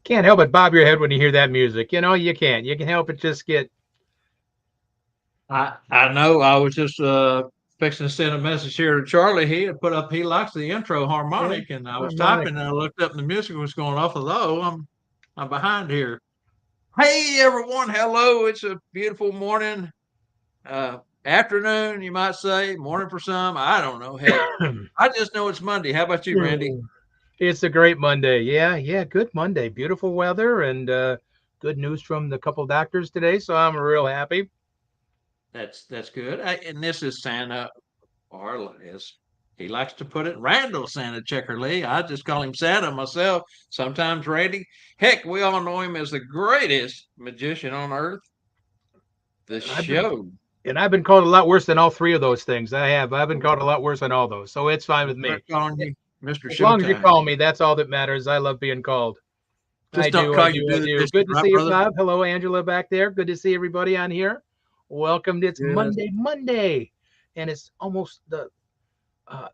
Can't help but bob your head when you hear that music. You know, you can't. You can help it just get. I know. I was just fixing to send a message here to Charlie. He had put up. He likes the intro Yeah, harmonic, and I was harmonic. typing and I looked up and the music was going off. Although I'm behind here. Hey everyone, hello. It's a beautiful morning, afternoon. You might say morning for some. I don't know. Heck, I just know it's Monday. How about you, Randy? It's a great Monday. Yeah, yeah, good Monday. Beautiful weather and good news from the couple doctors today. So I'm real happy. That's good. And this is Santa, or as he likes to put it, Randall Santa Checker Lee. I just call him Santa myself. Sometimes Randy. Heck, we all know him as the greatest magician on earth. The I've been show. and I've been called a lot worse than all three of those things. I have. I've been called a lot worse than all those. So it's fine with We're me. calling you Mr. As long as you Showtime. call me, that's all that matters. I love being called. I Just don't do, I call you do, I Billy do. Bishop, Good to right, see you, brother? Bob. Hello, Angela back there. Good to see everybody on here. Welcome. It's Yes. Monday, and it's almost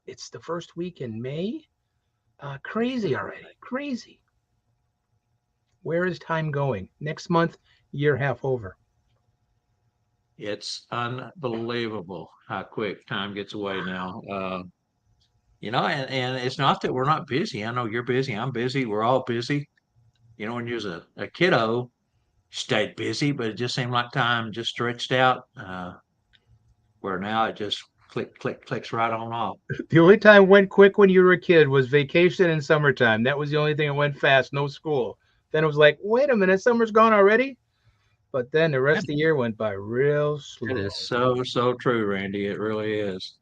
it's the first week in May. Crazy already. Crazy. Where is time going? Next month, year half over. It's unbelievable how quick time gets away now. And it's not that we're not busy. I know you're busy. I'm busy. We're all busy. When you're a kiddo, stayed busy, but it just seemed like time just stretched out. Where now it just clicks right on off. The only time went quick when you were a kid was vacation and summertime. That was the only thing that went fast. No school. Then it was like, wait a minute, summer's gone already. But then the rest of the year went by real It slow. is so true, Randy. It really is.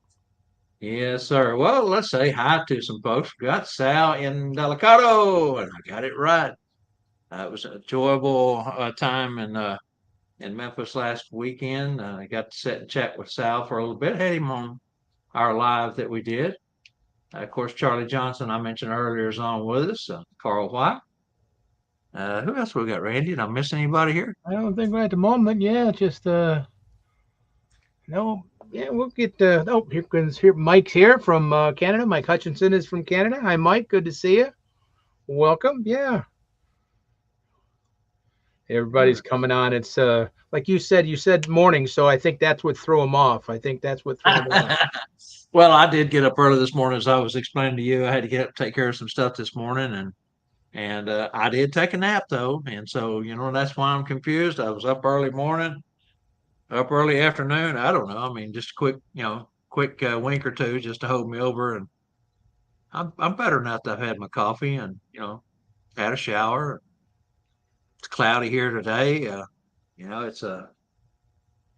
Yes, sir. Well, let's say hi to some folks. We got Sal in Delicado, and I got it right. It was an enjoyable time in Memphis last weekend. I got to sit and chat with Sal for a little bit. Had him on our live that we did. Of course, Charlie Johnson, I mentioned earlier, is on with us. Carl White. Who else we got, Randy? Did I miss anybody here? I don't think right at the moment. Yeah, just no. Yeah, we'll get. Oh, here. Mike's here from Canada. Mike Hutchinson is from Canada. Hi, Mike. Good to see you. Welcome. Yeah, everybody's coming on. It's like you said. You said morning, so I think that's what threw them off. I think that's what threw them off. Well, I did get up early this morning, as I was explaining to you. I had to get up and take care of some stuff this morning, and I did take a nap though, and so that's why I'm confused. I was up early morning, up early afternoon. I don't know. I mean, just a quick wink or two just to hold me over, and I'm better now that I've had my coffee and had a shower. It's cloudy here today. It's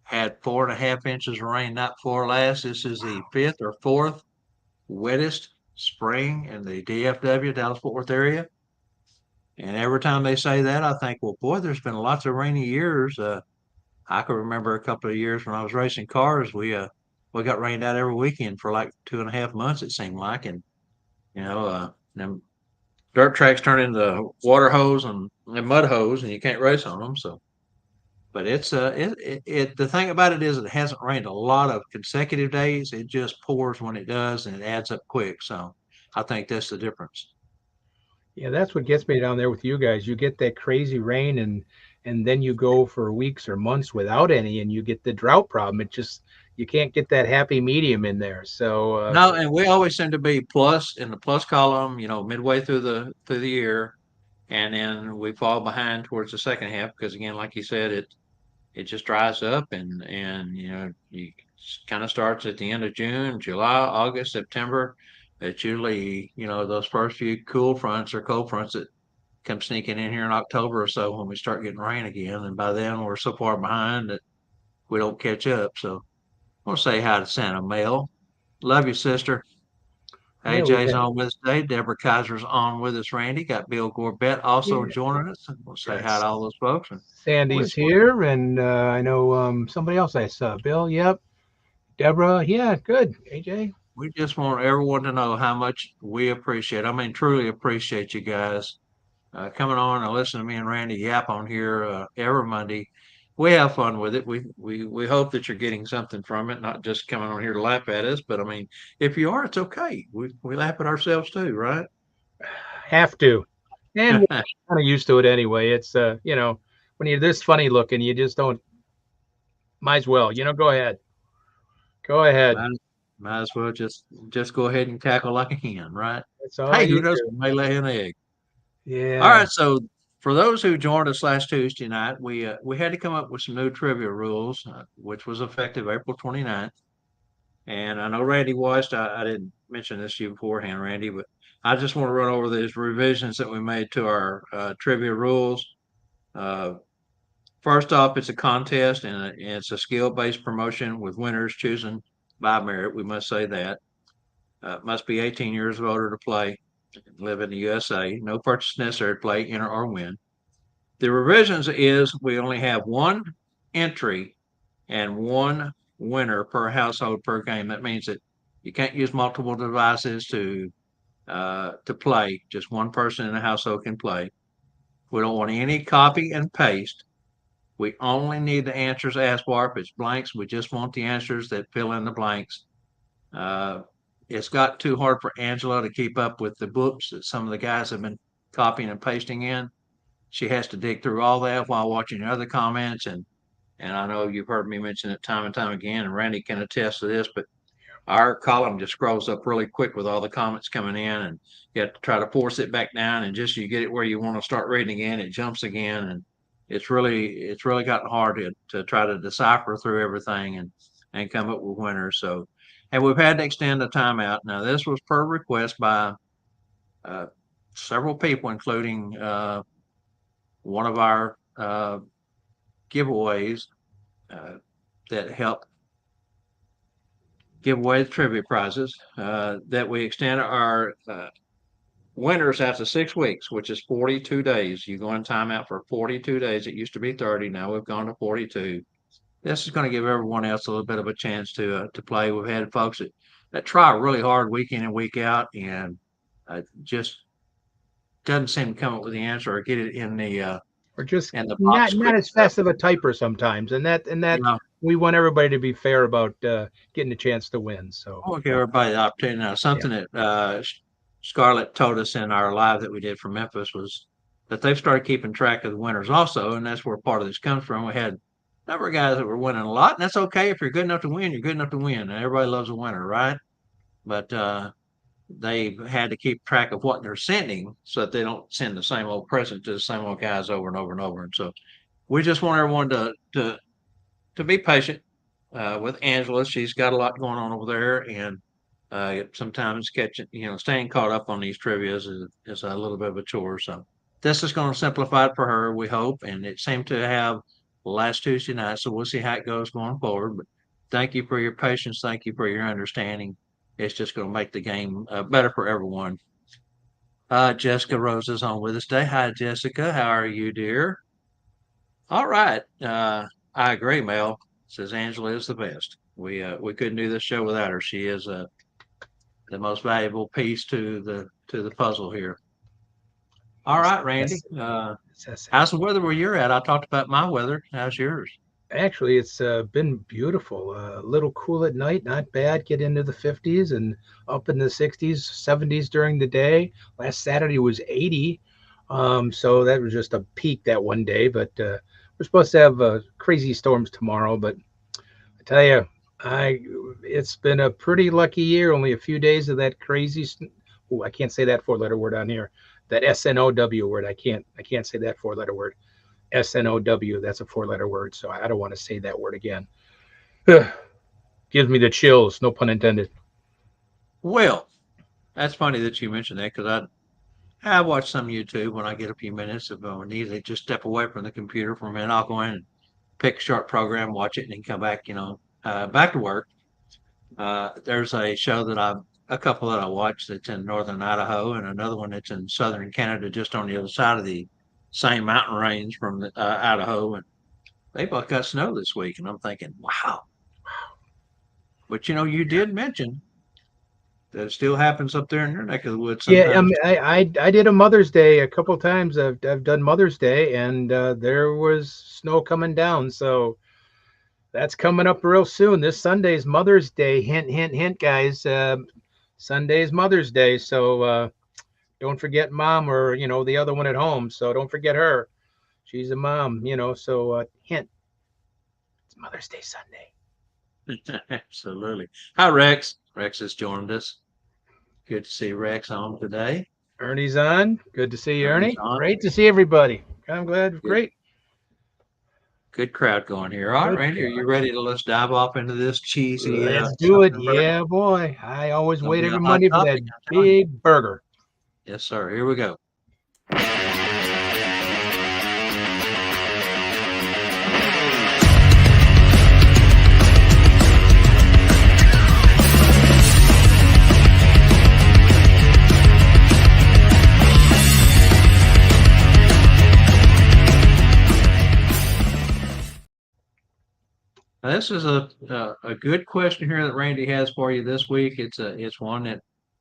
had 4.5 inches of rain night before last. This is the fifth or fourth wettest spring in the DFW, Dallas Fort Worth area. And every time they say that, I think, well, boy, there's been lots of rainy years. I can remember a couple of years when I was racing cars. We got rained out every weekend for like 2.5 months. It seemed like, and them dirt tracks turn into water hose and mud hose, and you can't race on them. So, but the thing about it is it hasn't rained a lot of consecutive days. It just pours when it does, and it adds up quick. So, I think that's the difference. Yeah, that's what gets me down there with you guys. You get that crazy rain and then you go for weeks or months without any and you get the drought problem. It just you can't get that happy medium in there. So No, and we always seem to be plus in the plus column, midway through the year, and then we fall behind towards the second half because again, like you said, it just dries up and you kind of starts at the end of June, July, August, September. It's usually those first few cool fronts or cold fronts that come sneaking in here in October or so when we start getting rain again, and by then we're so far behind that we don't catch up. So I want to say hi to Santa Mel. Love you, sister. yeah, we AJ's got on with us today. Deborah Kaiser's on with us. Randy got Bill Gorbett also yeah, joining us. And we'll say hi got to all those folks. And we Sandy's just want here and I know somebody else I saw. Bill, yep. Deborah, yeah, good. AJ. we just want everyone to know how much we appreciate. I mean, truly appreciate you guys coming on and listening to me and Randy yap on here every Monday. We have fun with it. We hope that you're getting something from it, not just coming on here to laugh at us. But I mean, if you are, it's okay. We laugh at ourselves too, right? Have to. And we're kind of used to it anyway. It's when you're this funny looking, you just don't. Might as well, go ahead, go ahead. Might, might as well just go ahead and cackle like a hen, right? That's all Hey, who you knows? do. We may lay an egg. All Yeah. right, so for those who joined us last Tuesday night, we had to come up with some new trivia rules, which was effective April 29th. And I know Randy watched. I didn't mention this to you beforehand, Randy, but I just want to run over these revisions that we made to our trivia rules. Uh, First off, it's a contest and it's a skill-based promotion with winners chosen by merit. We must say that. Must be 18 years of older to play, live in the USA. No purchase necessary to play, enter, or win. The revisions is we only have one entry and one winner per household per game. That means that you can't use multiple devices to play. Just one person in the household can play. We don't want any copy and paste. We only need the answers asked for. If it's blanks, we just want the answers that fill in the blanks. Uh, it's got too hard for Angela to keep up with the books that some of the guys have been copying and pasting in. She has to dig through all that while watching other comments, and I know you've heard me mention it time and time again, and Randy can attest to this, but our column just scrolls up really quick with all the comments coming in, and you have to try to force it back down, and just you get it where you want to start reading again, it jumps again, and it's really gotten hard to try to decipher through everything and come up with winners. So, and we've had to extend the timeout. Now, this was per request by uh, several people, including one of our giveaways uh, that help give away the trivia prizes. That we extend our winners after 6 weeks, which is 42 days. You go in timeout for 42 days. It used to be 30. Now we've gone to 42. This is going to give everyone else a little bit of a chance to play. We've had folks that try really hard week in and week out and just doesn't seem to come up with the answer or get it Or just in the not box not quick as enough. fast of a typer sometimes, and that Yeah, we want everybody to be fair about getting a chance to win. So I want to give everybody the opportunity. Now, yeah, something that Scarlett told us in our live that we did from Memphis was that they've started keeping track of the winners also, and that's where part of this comes from. We had a number of guys that were winning a lot, and that's okay if you're good enough to win. You're good enough to win, and everybody loves a winner, right? But they've had to keep track of what they're sending so that they don't send the same old present to the same old guys over and over and over. And so we just want everyone to be patient with Angela. She's got a lot going on over there, and sometimes catching, staying caught up on these trivia's is a little bit of a chore. So this is going to simplify it for her, we hope. And it seemed to have last Tuesday night, so we'll see how it goes going forward. But thank you for your patience. Thank you for your understanding. It's just going to make the game better for everyone. Jessica Rose is on with us today. Hi, Jessica. How are you, dear? All right. I agree, Mel. Says Angela is the best. We couldn't do this show without her. She is the most valuable piece to the puzzle here. All right, Randy. necessity. How's the weather where you're at? I talked about my weather. How's yours? Actually, it's been beautiful. A little cool at night, not bad. Get into the 50s and up in the 60s, 70s during the day. Last Saturday was 80, so that was just a peak that one day. But we're supposed to have crazy storms tomorrow. But I tell you, I it's been a pretty lucky year. Only a few days of that crazy. Oh, I can't say that four-letter word on here. That SNOW word. I can't say that four-letter word. SNOW. That's a four-letter word, so I don't want to say that word again. Gives me the chills. No pun intended. Well, that's funny that you mentioned that because I watch some YouTube when I get a few minutes. If I need to just step away from the computer for a minute, I'll go in and pick a short program, watch it, and then come back. Back to work. There's a couple that I watch that's in northern Idaho, and another one that's in southern Canada, just on the other side of the same mountain range from Idaho. And they both got snow this week, and I'm thinking, wow. But you Yeah, did mention that it still happens up there in your neck of the woods yeah. sometimes. I did a Mother's Day a couple times. I've done Mother's Day, and there was snow coming down. So that's coming up real soon. This Sunday's Mother's Day. Hint, hint, hint, guys. Sunday's Mother's Day. So don't forget mom, or the other one at home. So don't forget her. She's a mom. So hint, it's Mother's Day Sunday. Absolutely. Hi, Rex. Rex has joined us. Good to see Rex on today. Ernie's on. Good to see you, Ernie's Ernie. on. Great to see everybody. I'm glad. Good, Great. good crowd going here. All right, Good. Randy, are you ready to let's dive off into this cheesy Let's do it. something burger? Yeah, boy. I always Gonna wait be a every hot Monday for that topic, I'm telling you. big burger. Yes, sir. Here we go. Now, this is a good question here that Randy has for you this week. It's one that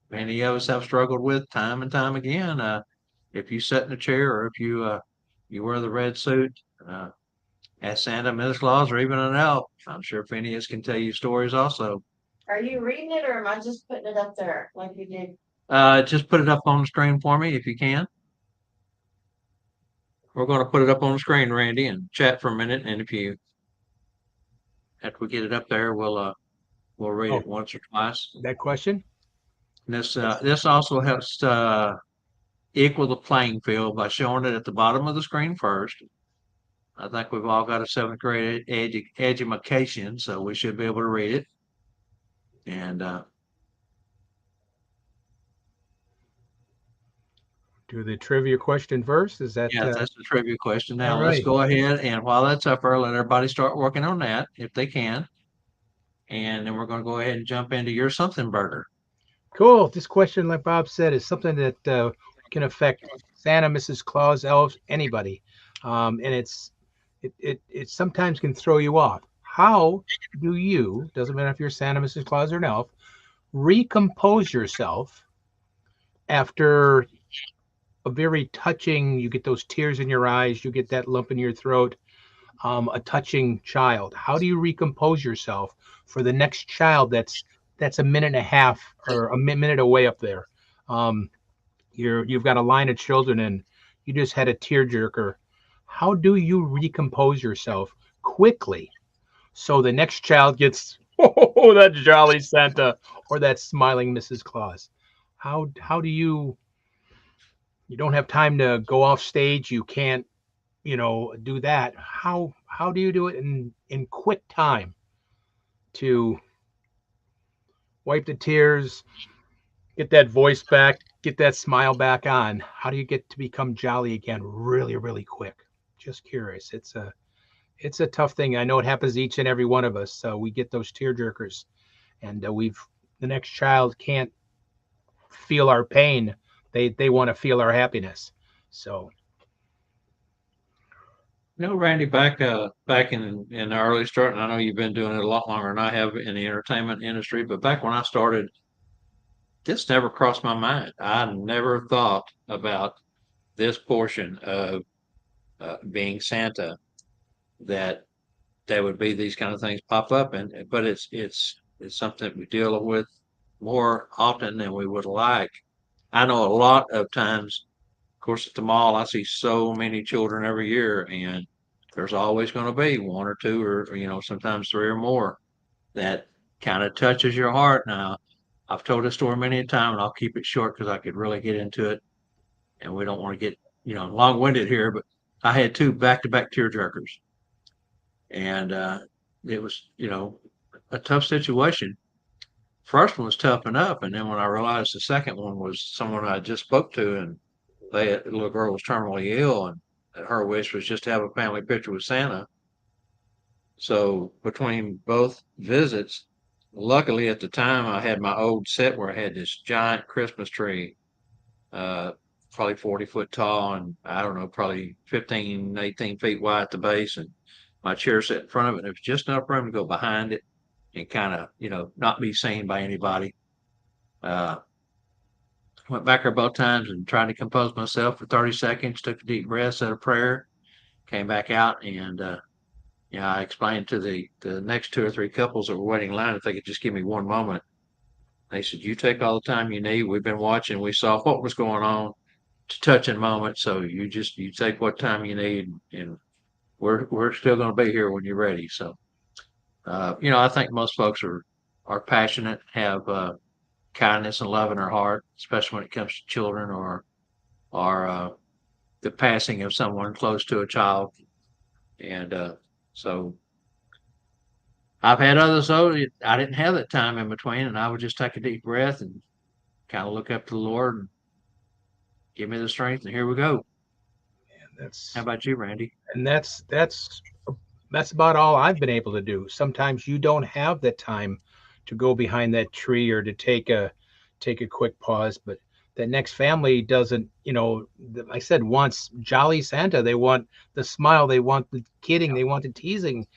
many of us have struggled with time and time again. If you sit in a chair or if you wear the red suit, uh, as Santa, Mrs. Claus, or even an elf, I'm sure Phineas can tell you stories also. Are you reading it or am I just putting it up there like you did? Just put it up on the screen for me if you can. We're going to put it up on the screen, Randy, and chat for a minute. And if you after we get it up there, we'll read Oh, it once or twice. that question? And this also helps equal the playing field by showing it at the bottom of the screen first. I think we've all got a seventh grade education, so we should be able to read it. And Do the trivia question first. Is that yeah, that's the trivia question. all Now let's right? go ahead and while that's up there, let everybody start working on that if they can. And then we're going to go ahead and jump into your something burger. Cool. This question, like Bob said, is something that can affect Santa, Mrs. Claus, elves, anybody, and it sometimes can throw you off. How do you? Doesn't matter if you're Santa, Mrs. Claus, or an elf. Recompose yourself after a very touching. You get those tears in your eyes. You get that lump in your throat. A touching child. How do you recompose yourself for the next child that's a minute and a half or a minute away up there? Um, you've got a line of children and you just had a tearjerker. How do you recompose yourself quickly so the next child gets oh that jolly Santa or that smiling Mrs. Claus? How do you don't have time to go off stage? You can't do that. How do you do it in quick time to wipe the tears, get that voice back, get that smile back on? How do you get to become jolly again really, really quick? Just curious. It's a tough thing. I know it happens to each and every one of us. So we get those tear jerkers, and the next child can't feel our pain. They want to feel our happiness. So Randy, back in the early start, and I know you've been doing it a lot longer than I have in the entertainment industry, but back when I started, this never crossed my mind. I never thought about this portion of being Santa that there would be these kind of things pop up, and but it's something that we deal with more often than we would like. I know a lot of times, of course, at the mall, I see so many children every year, and there's always going to be one or two, or sometimes three or more that kind of touches your heart. Now, I've told this story many a time, and I'll keep it short because I could really get into it, and we don't want to get long-winded here. But I had two back-to-back tearjerkers, and it was a tough situation. First one was tough enough, and then when I realized the second one was someone I just spoke to, and the little girl was terminally ill, and her wish was just to have a family picture with Santa. So between both visits, luckily at the time I had my old set where I had this giant Christmas tree, uh, probably 40 foot tall, and I don't know, probably 15, 18 feet wide at the base, and my chair set in front of it. And there was just enough room to go behind it and kind of, not be seen by anybody. Uh, went back there both times and tried to compose myself for 30 seconds, took a deep breath, said a prayer, came back out, and I explained to the next two or three couples that were waiting in line if they could just give me one moment. They said, you take all the time you need. We've been watching. We saw what was going on. It's a touching moment. So you take what time you need, and we're still going to be here when you're ready. So, I think most folks are passionate, have kindness and love in their heart, especially when it comes to children or the passing of someone close to a child. And so I've had others though. I didn't have that time in between, and I would just take a deep breath and kind of look up to the Lord and give me the strength. And here we go. And How that's about you, Randy? and that's about all I've been able to do. Sometimes you don't have the time to go behind that tree or to take a quick pause, but the next family doesn't, I said once, Jolly Santa, they want the smile, they want the kidding, they want the teasing,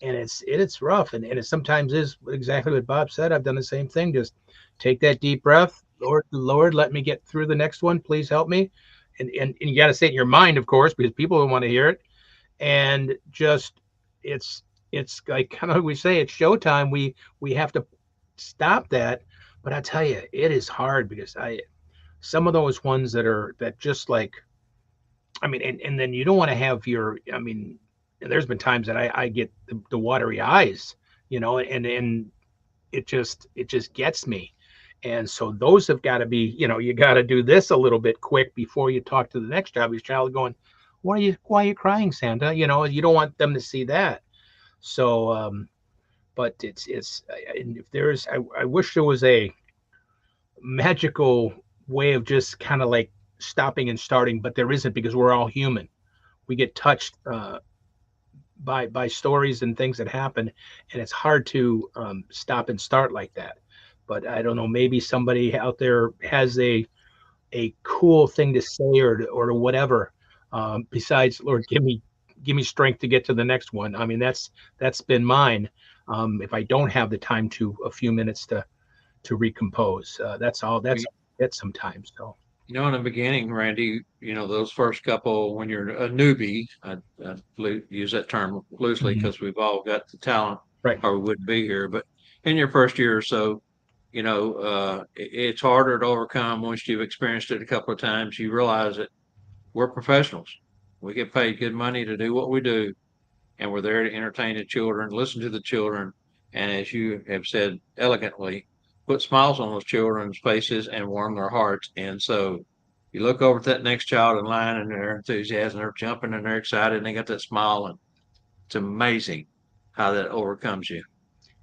and it's rough, and it sometimes is exactly what Bob said. I've done the same thing. Just take that deep breath. Lord, let me get through the next one. Please help me. And you got to say it in your mind, of course, because people don't want to hear it. And just it's it's like kind of we say it's showtime. We have to stop that. But I tell you, it is hard because I some of those ones that just like I mean, and then you don't want to have I mean, and there's been times that I get the watery eyes, and it just gets me. And so those have got to be, you got to do this a little bit quick before you talk to the next child. Because child going, why are you crying, Santa? You don't want them to see that. So, but and if I wish there was a magical way of just kind of like stopping and starting, but there isn't because we're all human. We get touched by stories and things that happen, and it's hard to stop and start like that. But I don't know, maybe somebody out there has a cool thing to say or whatever. Besides, Lord, give me strength to get to the next one. I mean, that's been mine. If I don't have the time to a few minutes to recompose, that's all. That's it sometimes. So. In the beginning, Randy, those first couple, when you're a newbie, I use that term loosely Mhm. because we've all got the talent Right. or we wouldn't be here. But in your first year or so, it's harder to overcome once you've experienced it a couple of times. You realize that we're professionals. We get paid good money to do what we do, and we're there to entertain the children, listen to the children, and as you have said elegantly, put smiles on those children's faces and warm their hearts. And so you look over at that next child in line and they're enthusiastic, they're jumping and they're excited and they got that smile, and it's amazing how that overcomes you.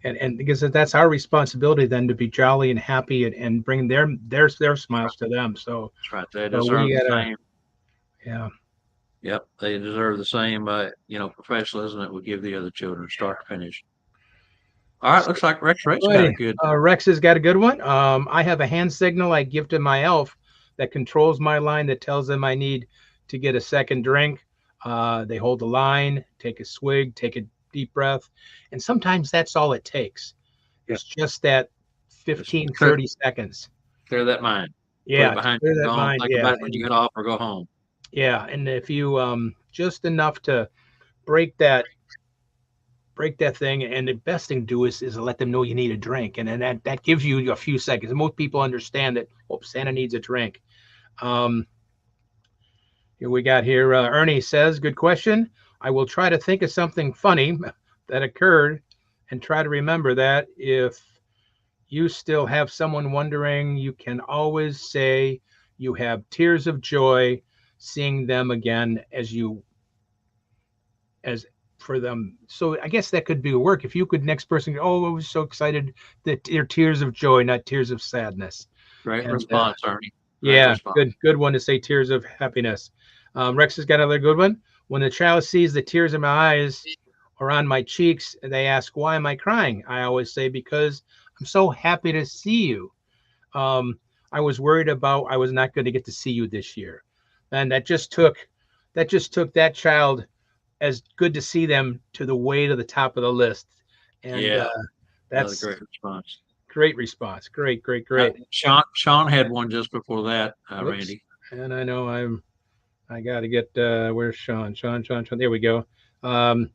And because that's our responsibility then to be jolly and happy and bring their That's right. smiles to them. So That's right. They so deserve we the gotta, same. yeah. Yep, they deserve the same, professionalism that we give the other children, start to finish. All right, looks like Rex got a Alrighty. good. Rex has got a good one. I have a hand signal I give to my elf that controls my line that tells them I need to get a second drink. They hold the line, take a swig, take a deep breath. And sometimes that's all it takes. Yeah, It's just that just 15, clear, 30 seconds. clear that mind. Put it Yeah, to behind clear you. that Don't mind. think Yeah. about it when you get off or go home. Yeah. And if you just enough to break that break that thing, and the best thing to do is let them know you need a drink, and then that gives you a few seconds. Most people understand that, oh, Santa needs a drink. um Here we got here, Ernie says, good question. I will try to think of something funny that occurred and try to remember that. If you still have someone wondering, you can always say you have tears of joy seeing them again as for them. So I guess that could be work. If you could, next person, go, oh, I was so excited that they're tears of joy, not tears of sadness. Great And response, Ernie. Great yeah, response. good one to say tears of happiness. Rex has got another good one. When the child sees the tears in my eyes or on my cheeks, they ask, why am I crying? I always say, because I'm so happy to see you. Um, I was worried about I was not going to get to see you this year. And that just took that child as good to see them to the way to the top of the list. And Yeah, another that's great response. great response. Great, great, great. Sean had one just before that, Whoops. Randy. And I know I got to get where's Sean? Sean. There we go. Um,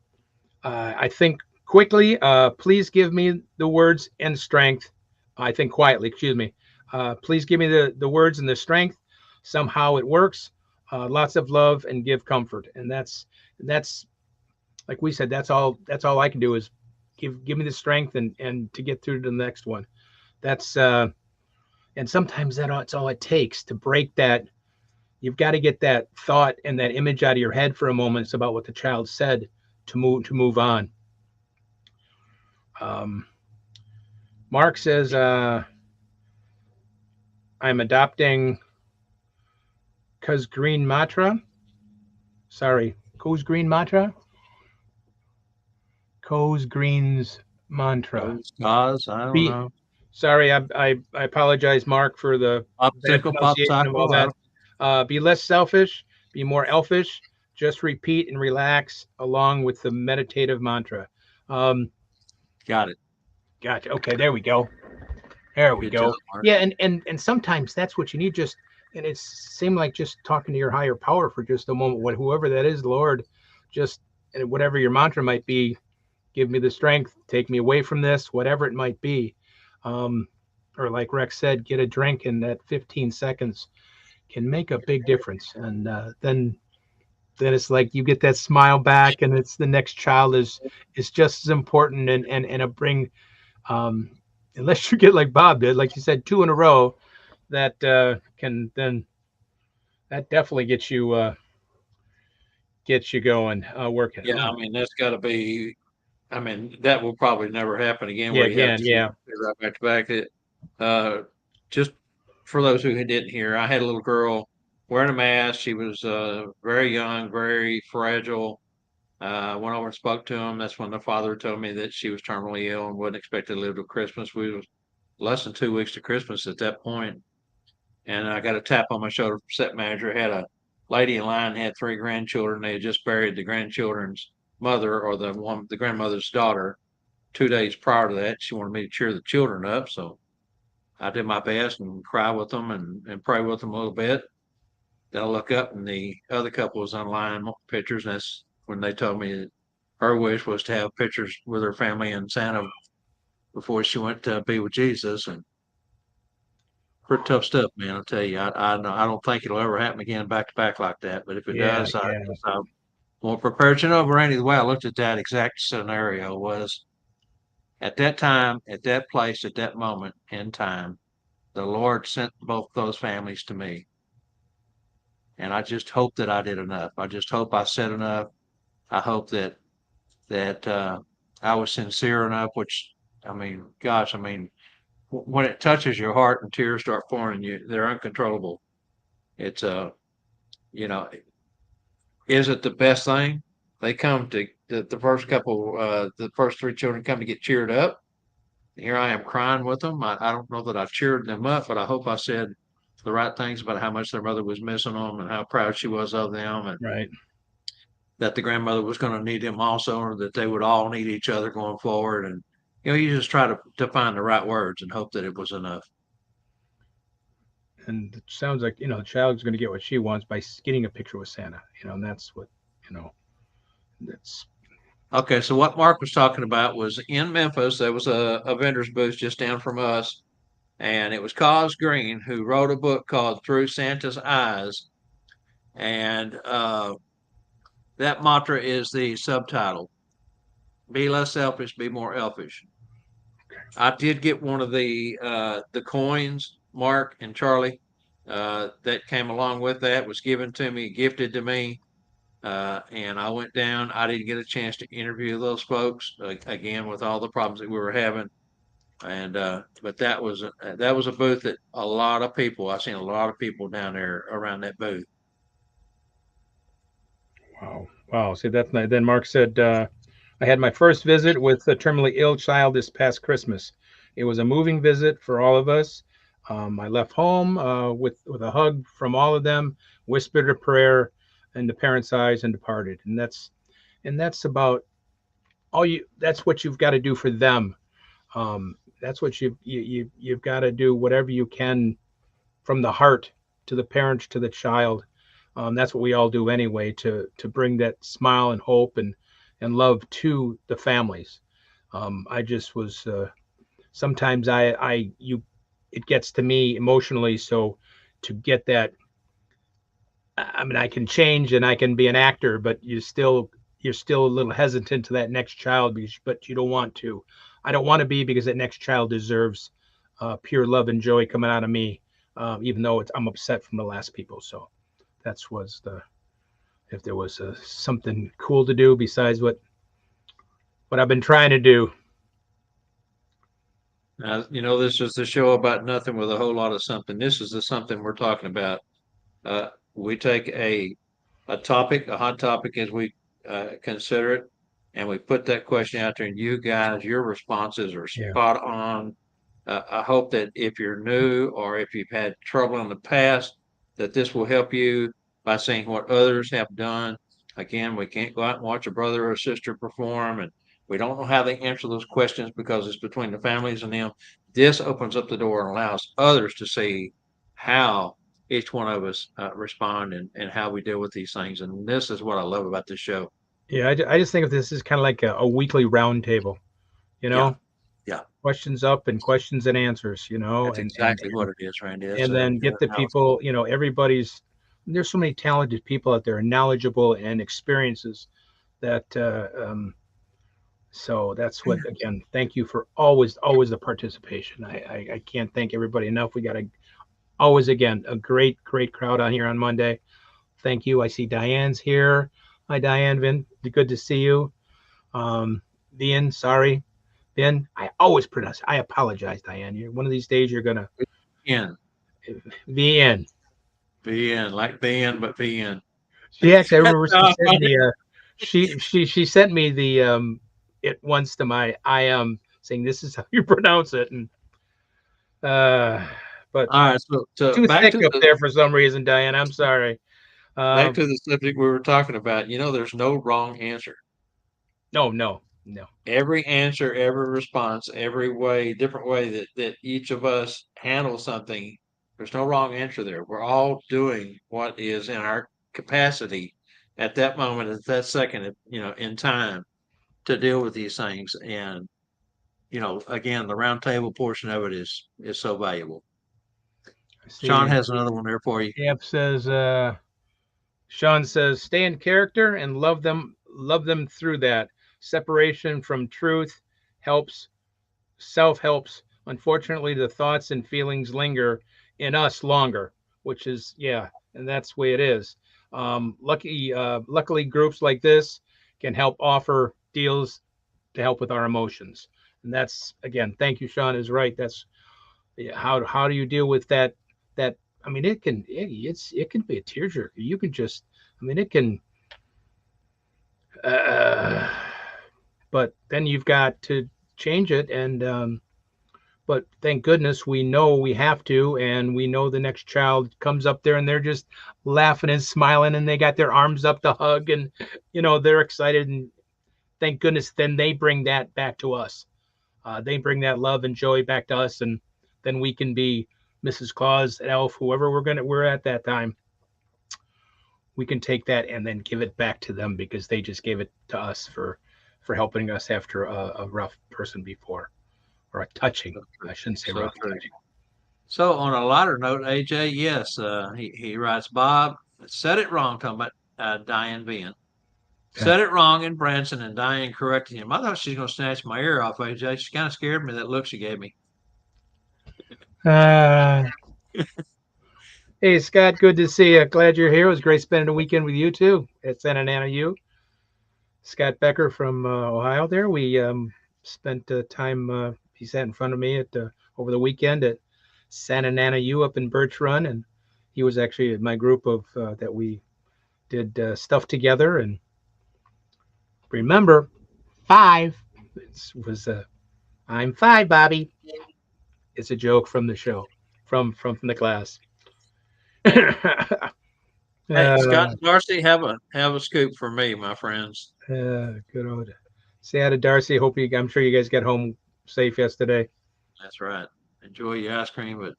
I think quickly. Please give me the words and strength. I think quietly, excuse me. Please give me the words and the strength. Somehow it works. Lots of love and give comfort. And that's like we said, that's all I can do is give me the strength and to get through to the next one. That's and sometimes that's all it takes to break that. You've got to get that thought and that image out of your head for a moment. It's about what the child said to move on. Um, Mark says, I'm adopting Cuz Green Matra. Sorry, Cuz Green Matra? Cuz Green's mantra. Those guys, I don't Be know. sorry, I apologize, Mark, for the bad Popsicle, pop pronunciation of all cycle. I that. don't, Be less selfish, be more elfish. Just repeat and relax along with the meditative mantra. Um, got it. gotcha. Okay, there we go. There we Good job, go. Mark. Yeah, and sometimes that's what you need. Just and it seemed like just talking to your higher power for just a moment. What whoever that is, Lord, just and whatever your mantra might be, give me the strength, take me away from this, whatever it might be. Um, or like Rex said, get a drink, and that 15 seconds can make a big difference. And then it's like you get that smile back, and it's the next child is just as important and a bring. Um, unless you get like Bob did, like you said, two in a row, that can then that definitely gets you going, working. Yeah, I mean, that's got to be. I mean, that will probably never happen again Yeah, where you have again, two yeah, right back to back. Uh, just for those who didn't hear, I had a little girl wearing a mask. She was very young, very fragile. I went over and spoke to him. That's when the father told me that she was terminally ill and wasn't expected to live till Christmas. We was less than 2 weeks to Christmas at that point, and I got a tap on my shoulder from set manager. Had a lady in line had three grandchildren. They had just buried the grandchildren's mother or the grandmother's daughter 2 days prior to that. She wanted me to cheer the children up, so I did my best and cry with them and pray with them a little bit. Then I look up and the other couple was online pictures, and that's when they told me that her wish was to have pictures with her family in Santa before she went to be with Jesus. And pretty tough stuff, man. I'll tell you. I don't think it'll ever happen again back to back like that. But if it yeah, does, yeah, I won't prepare. You know, Randy, the way I looked at that exact scenario was at that time, at that place, at that moment in time, the Lord sent both those families to me. And I just hope that I did enough. I just hope I said enough. I hope that I was sincere enough, which I mean, gosh, I mean, when it touches your heart and tears start pouring, they're uncontrollable. It's you know, is it the best thing? They come to the first couple, the first three children come to get cheered up. Here I am crying with them. I don't know that I cheered them up, but I hope I said the right things about how much their mother was missing them and how proud she was of them, and right. that the grandmother was going to need them also, or that they would all need each other going forward. And you just try to find the right words and hope that it was enough. And it sounds like the child's going to get what she wants by getting a picture with Santa. And that's what you know. That's Okay, so what Mark was talking about was in Memphis. There was a vendor's booth just down from us, and it was Cos Green who wrote a book called Through Santa's Eyes, and that mantra is the subtitle: "Be less selfish, be more elfish." I did get one of the coins, Mark and Charlie, that came along with that. Was given to me, gifted to me, and I went down. I didn't get a chance to interview those folks again with all the problems that we were having. And but that was a booth that a lot of people. I seen a lot of people down there around that booth. wow, wow. See, that's not. Then Mark said, I had my first visit with a terminally ill child this past Christmas. It was a moving visit for all of us. I left home with a hug from all of them, whispered a prayer in the parents' eyes, and departed. And that's about all you. That's what you've got to do for them. That's what you've got to do whatever you can from the heart to the parent to the child. That's what we all do anyway to bring that smile and hope and love to the families. I just was sometimes it gets to me emotionally. So to get that, I mean, I can change and I can be an actor, but you're still a little hesitant to that next child because, but you don't want to. I don't want to be because that next child deserves pure love and joy coming out of me, even though I'm upset from the last people. So that's was the if there was something cool to do besides what I've been trying to do. Now, this is the show about nothing with a whole lot of something. This is the something we're talking about. We take a topic, a hot topic as we consider it, and we put that question out there, and you guys, your responses are Yeah. spot on. I hope that if you're new or if you've had trouble in the past, that this will help you by seeing what others have done. Again, we can't go out and watch a brother or sister perform, and we don't know how they answer those questions because it's between the families and them. This opens up the door and allows others to see how each one of us respond and how we deal with these things. And this is what I love about this show. Yeah, I just think of this as kind of like a weekly roundtable, you Yeah, know, yeah, questions up and questions and answers, that's exactly what it is, Randy. That's and then get the how it's people, everybody's, there's so many talented people out there, knowledgeable and experiences that, so that's what, again, thank you for always the participation. I can't thank everybody enough. We got always, again, a great crowd on here on Monday. Thank you. I see Diane's here. Hi, Diane. Vin, good to see you. Vin, sorry. Vin, I always pronounce. I apologize, Diane. One of these days you're gonna in. Vin. VN, like VN, but VN. She actually, I remember she Uh, sent me she sent me the it once to my saying this is how you pronounce it, and uh but all right, so too thick up there for some reason, Diane. I'm sorry. back Um, to the subject we were talking about. There's no wrong answer. no. Every answer, every response, every way, different way that each of us handle something, there's no wrong answer there. We're all doing what is in our capacity at that moment, at that second, in time to deal with these things. And again, the round table portion of it is so valuable. I see. Sean has another one there for you. Amp says, Sean says, stay in character and love them through that. Separation from truth helps, self helps. Unfortunately, the thoughts and feelings linger in us longer, which is, yeah, and that's the way it is. Luckily, groups like this can help offer deals to help with our emotions. And that's, again, thank you, Sean is right. That's yeah, how do you deal with that I mean it can be a tearjerker. You can just I mean it can uh, but then you've got to change it and but thank goodness we know we have to, and we know the next child comes up there and they're just laughing and smiling and they got their arms up to hug, and they're excited, and thank goodness then they bring that back to us. They bring that love and joy back to us, and then we can be Mrs. Claus, Elf, whoever we're at that time. We can take that and then give it back to them because they just gave it to us for helping us after a rough person before, or a touching. I shouldn't say So rough. true. So on a lighter note, AJ, yes, he writes, Bob said it wrong, talking about Diane being. Okay. Said it wrong in Branson and Diane correcting him. I thought she was going to snatch my ear off, AJ. She kind of scared me, that look she gave me. Uh, hey Scott, good to see you. Glad you're here. It was great spending a weekend with you too at Santa Ana U. Scott Becker from Ohio. There, we spent time. He sat in front of me at over the weekend at Santa Ana U up in Birch Run, and he was actually my group of that we did stuff together. And remember, 5 it was I'm 5, Bobby. It's a joke from the show, from the class. Hey, Scott uh, and Darcy, have a scoop for me, my friends. good old. Say hi to Darcy. I'm sure you guys got home safe yesterday. That's right. Enjoy your ice cream, but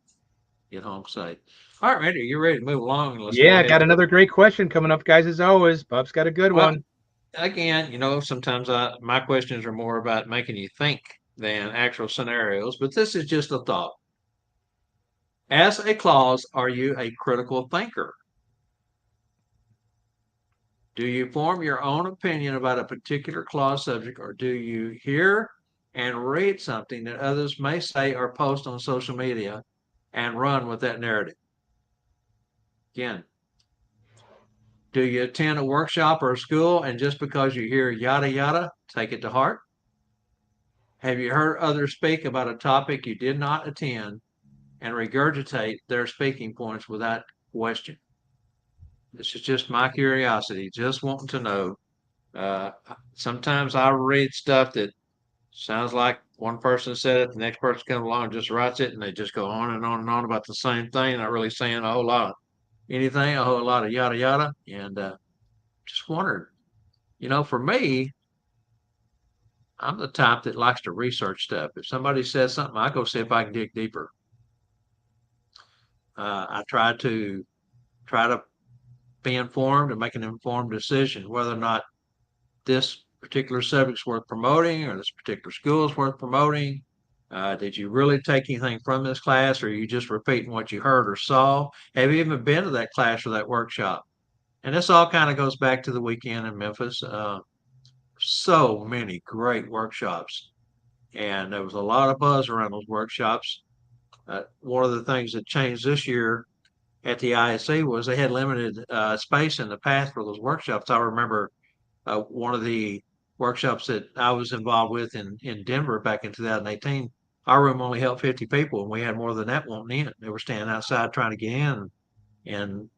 get home safe. All right, Randy, you ready to move along? And let's go Yeah, ahead. got another great question coming up, guys. As always, Bob's got a good Well, one. again, sometimes my questions are more about making you think than actual scenarios, but this is just a thought. As a clause, are you a critical thinker? Do you form your own opinion about a particular clause subject, or do you hear and read something that others may say or post on social media and run with that narrative? Again, do you attend a workshop or a school and just because you hear yada yada, take it to heart? Have you heard others speak about a topic you did not attend and regurgitate their speaking points without question? This is just my curiosity, just wanting to know. Uh, Sometimes I read stuff that sounds like one person said it, the next person comes along and just writes it, and they just go on and on and on about the same thing, not really saying a whole lot of anything, a whole lot of yada yada. And just wondered, for me, I'm the type that likes to research stuff. If somebody says something, I go see if I can dig deeper. I try to be informed and make an informed decision whether or not this particular subject's worth promoting or this particular school is worth promoting. Did you really take anything from this class, or are you just repeating what you heard or saw? Have you even been to that class or that workshop? And this all kind of goes back to the weekend in Memphis. So many great workshops, and there was a lot of buzz around those workshops. One of the things that changed this year at the ISC was they had limited space in the past for those workshops. I remember one of the workshops that I was involved with in Denver back in 2018. Our room only held 50 people, and we had more than that wanting in. They were standing outside trying to get in, and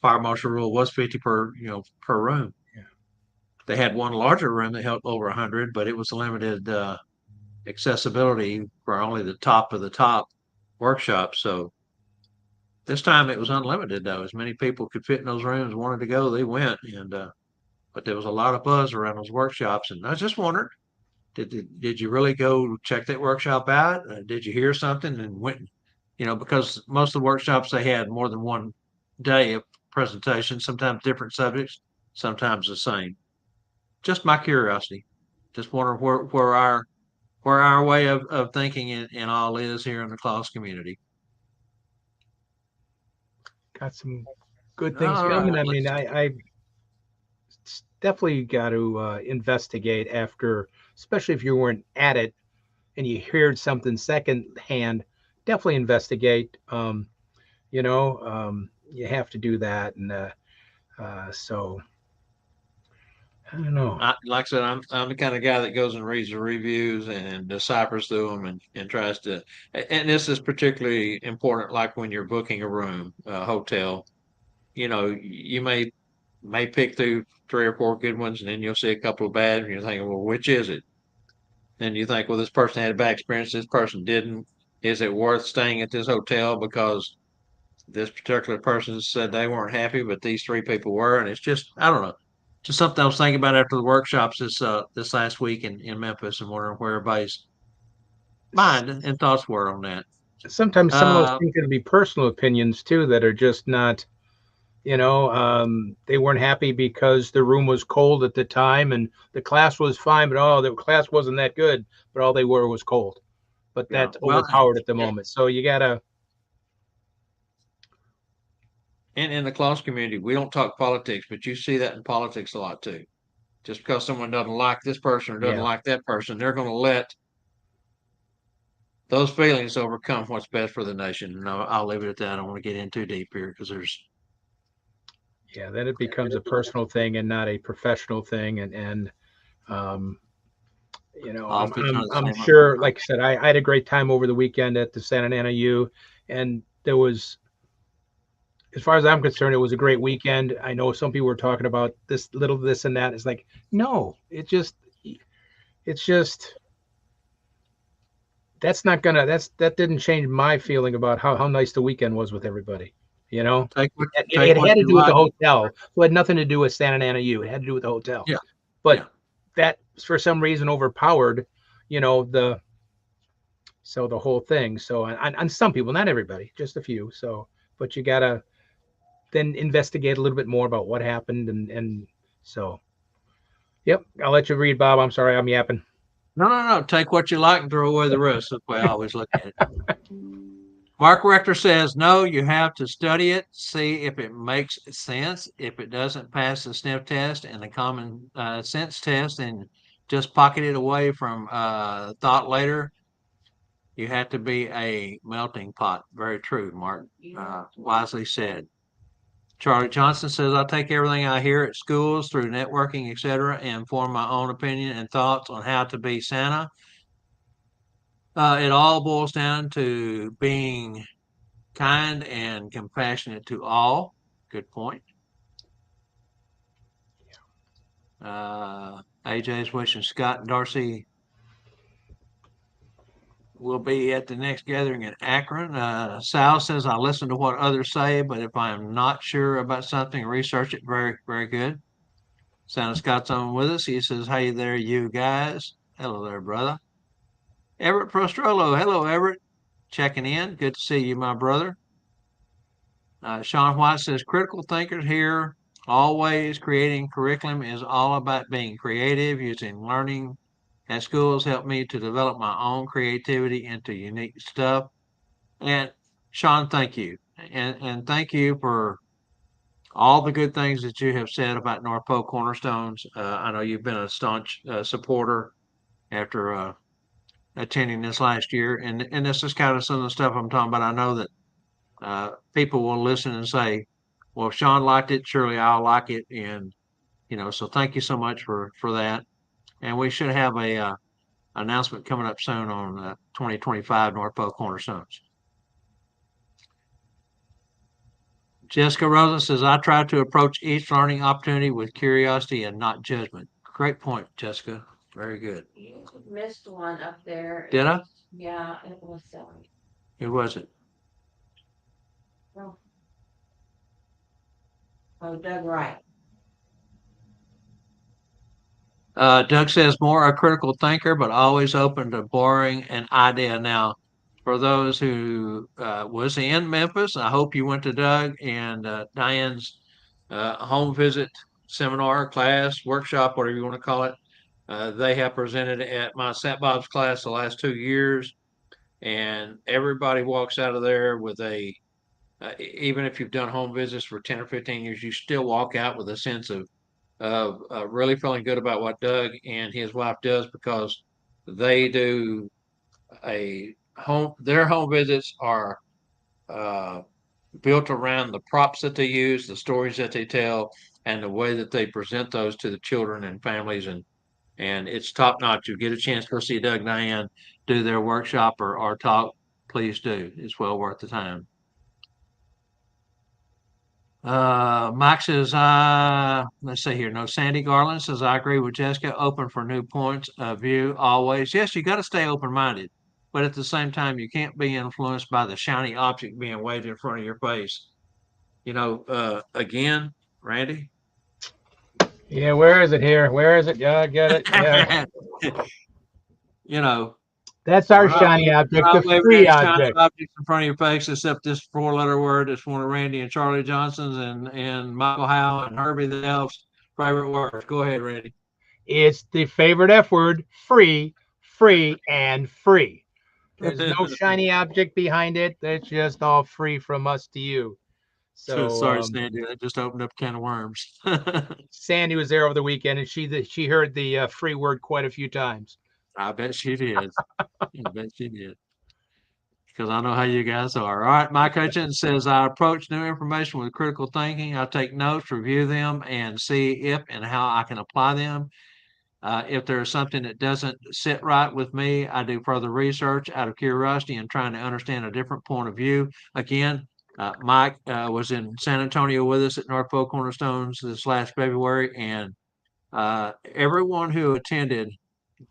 fire marshal rule was 50 per room. Yeah. They had one larger room that held over 100, but it was limited accessibility for only the top of the top workshop. So this time it was unlimited, though. As many people could fit in those rooms wanted to go, they went. And but there was a lot of buzz around those workshops, and I just wondered, did you really go check that workshop out? Did you hear something and went? Because most of the workshops they had more than one day of presentation, sometimes different subjects, sometimes the same. Just my curiosity. Just wondering where our way of thinking and all is here in the class community. Got some good things All coming. right, I mean, let's. I definitely got to investigate after, especially if you weren't at it and you heard something secondhand. Definitely investigate. You have to do that, and so I don't know. Like I said, I'm the kind of guy that goes and reads the reviews and deciphers through them and tries to. And this is particularly important, like when you're booking a room, a hotel. You may pick through three or four good ones, and then you'll see a couple of bad, and you're thinking, well, which is it? And you think, well, this person had a bad experience, this person didn't. Is it worth staying at this hotel because this particular person said they weren't happy, but these three people were? And it's just, I don't know, just something I was thinking about after the workshops this last week in Memphis, and wondering where everybody's mind and thoughts were on that. Sometimes some of those Uh, things can be personal opinions too that are just not. They weren't happy because the room was cold at the time and the class was fine, but the class wasn't that good. But all they were was cold. But yeah, that's well, overpowered at the moment. So you gotta. and in the close community, we don't talk politics, but you see that in politics a lot too. Just because someone doesn't like this person or doesn't Yeah. like that person, they're going to let those feelings overcome what's best for the nation. And I'll leave it at that. I don't want to get in too deep here because there's. Yeah, then it becomes a personal thing and not a professional thing. And um, All I'm fits I'm under the I'm same sure, umbrella. like I said, I had a great time over the weekend at the Santa Ana U, and there was, as far as I'm concerned, it was a great weekend. I know some people were talking about this and that. It's like, no, it's just that didn't change my feeling about how nice the weekend was with everybody. You know, Take what it had to you do with the like. hotel. So it had nothing to do with Santa Ana U. It had to do with the hotel. Yeah, But yeah. that for some reason overpowered, the whole thing. So on some people, not everybody, just a few. So, but you gotta then investigate a little bit more about what happened, and so. Yep, I'll let you read, Bob. I'm sorry, I'm yapping. No. Take what you like and throw away the rest. That's the way I always look at it. Mark Rector says, no, you have to study it, see if it makes sense. If it doesn't pass the sniff test and the common sense test, and just pocket it away from thought later. You have to be a melting pot. Very true, Mark. Wisely said. Charlie Johnson says, I take everything I hear at schools through networking, etc., and form my own opinion and thoughts on how to be Santa. It all boils down to being kind and compassionate to all. Good point. AJ's wishing Scott and Darcy will be at the next gathering in Akron. Sal says, I listen to what others say, but if I am not sure about something, research it. Very, very good. Santa Scott's on with us. He says, hey there, you guys. Hello there, brother. Everett Prostrollo. Hello, Everett. Checking in. Good to see you, my brother. Sean White says, critical thinkers here. Always creating curriculum is all about being creative, using learning at schools helped me to develop my own creativity into unique stuff. And Sean, thank you. And thank you for all the good things that you have said about North Pole Cornerstones. I know you've been a staunch supporter after attending this last year. And this is kind of some of the stuff I'm talking about. I know that people will listen and say, well, if Sean liked it, surely I'll like it. And, so thank you so much for that. And we should have a announcement coming up soon on 2025 North Pole Cornerstones. Jessica Rosen says, I try to approach each learning opportunity with curiosity and not judgment. Great point, Jessica. Very good. You missed one up there. Did I? Yeah, it was Who was it? Doug Wright. Doug says, more a critical thinker, but always open to borrowing an idea. Now, for those who was in Memphis, I hope you went to Doug and Diane's home visit seminar, class, workshop, whatever you want to call it. They have presented at my St. Bob's class the last 2 years, and everybody walks out of there with even if you've done home visits for 10 or 15 years, you still walk out with a sense of really feeling good about what Doug and his wife does, because they do their home visits are uh, built around the props that they use, the stories that they tell, and the way that they present those to the children and families. And it's top notch. You get a chance to go see Doug and Diane do their workshop or talk, please do. It's well worth the time. Mike says, let's see here. No, Sandy Garland says, I agree with Jessica. Open for new points of view always. Yes, you got to stay open minded, but at the same time, you can't be influenced by the shiny object being waved in front of your face. Again, Randy. Yeah, where is it here? Where is it? Yeah, I get it. Yeah. That's our shiny object, the waving free any shiny object. objects in front of your face, except this four-letter word. It's one of Randy and Charlie Johnson's and Michael Howe and Herbie the Elf's favorite words. Go ahead, Randy. It's the favorite F word, free, free, and free. There's no shiny object behind it. That's just all free from us to you. So sorry, Sandy, that just opened up a can of worms. Sandy was there over the weekend, and she heard the free word quite a few times. I bet she did. I bet she did. Because I know how you guys are. All right, Mike Hutchins says, I approach new information with critical thinking. I take notes, review them, and see if and how I can apply them. If there's something that doesn't sit right with me, I do further research out of curiosity and trying to understand a different point of view. Again, Mike was in San Antonio with us at North Pole Cornerstones this last February, and everyone who attended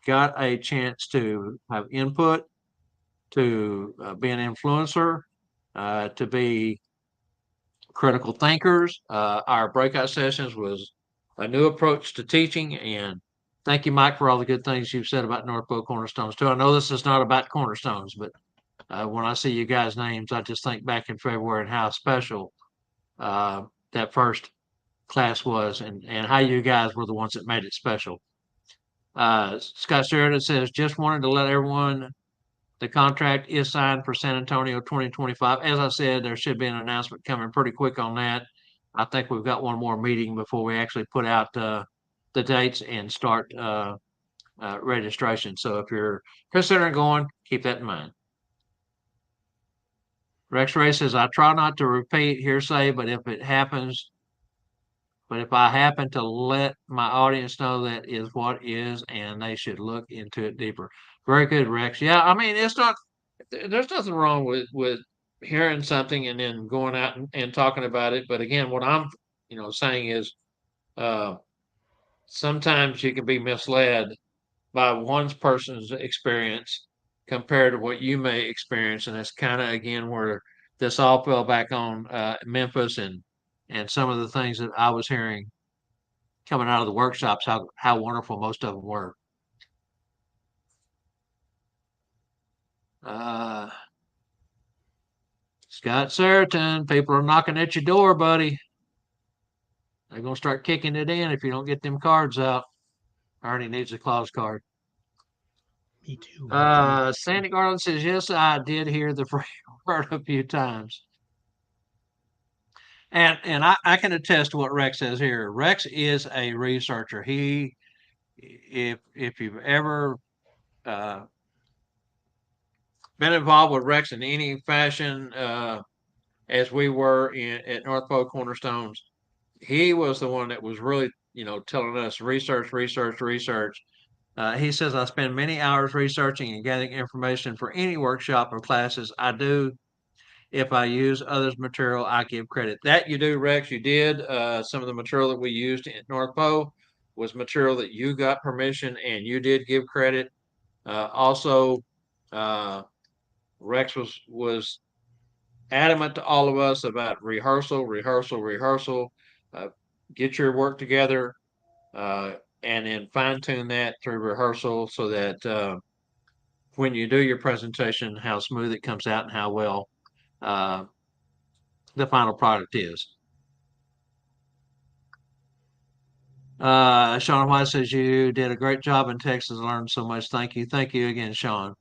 got a chance to have input, to be an influencer, to be critical thinkers. Our breakout sessions was a new approach to teaching. And thank you, Mike, for all the good things you've said about North Pole Cornerstones too. I know this is not about Cornerstones, but when I see you guys' names, I just think back in February and how special that first class was, and how you guys were the ones that made it special. Scott Sheridan says, just wanted to let everyone, the contract is signed for San Antonio 2025. As I said, there should be an announcement coming pretty quick on that. I think we've got one more meeting before we actually put out the dates and start registration. So if you're considering going, keep that in mind. Rex Ray says, I try not to repeat hearsay, but if I happen to let my audience know that is what is, and they should look into it deeper. Very good, Rex. Yeah, I mean, it's not, there's nothing wrong with hearing something and then going out and talking about it. But again, what I'm, saying is, uh, sometimes you can be misled by one person's experience compared to what you may experience. And that's kind of, again, where this all fell back on Memphis and some of the things that I was hearing coming out of the workshops, how wonderful most of them were. Scott Seriton, people are knocking at your door, buddy. They're gonna start kicking it in if you don't get them cards out. Ernie needs a clause card. Me too. Sandy Garland says, yes, I did hear the word a few times. And I can attest to what Rex says here. Rex is a researcher. If you've ever been involved with Rex in any fashion, as we were at North Pole Cornerstones, he was the one that was really, telling us research, research, research. He says, I spend many hours researching and gathering information for any workshop or classes I do. If I use others' material, I give credit. That you do, Rex. You did. Some of the material that we used at North Pole was material that you got permission and you did give credit. Also, Rex was adamant to all of us about rehearsal, rehearsal, rehearsal. Uh, get your work together, and then fine tune that through rehearsal so that when you do your presentation, how smooth it comes out and how well uh, the final product is. Sean White says you did a great job in Texas. Learned so much. Thank you. Thank you again, Sean.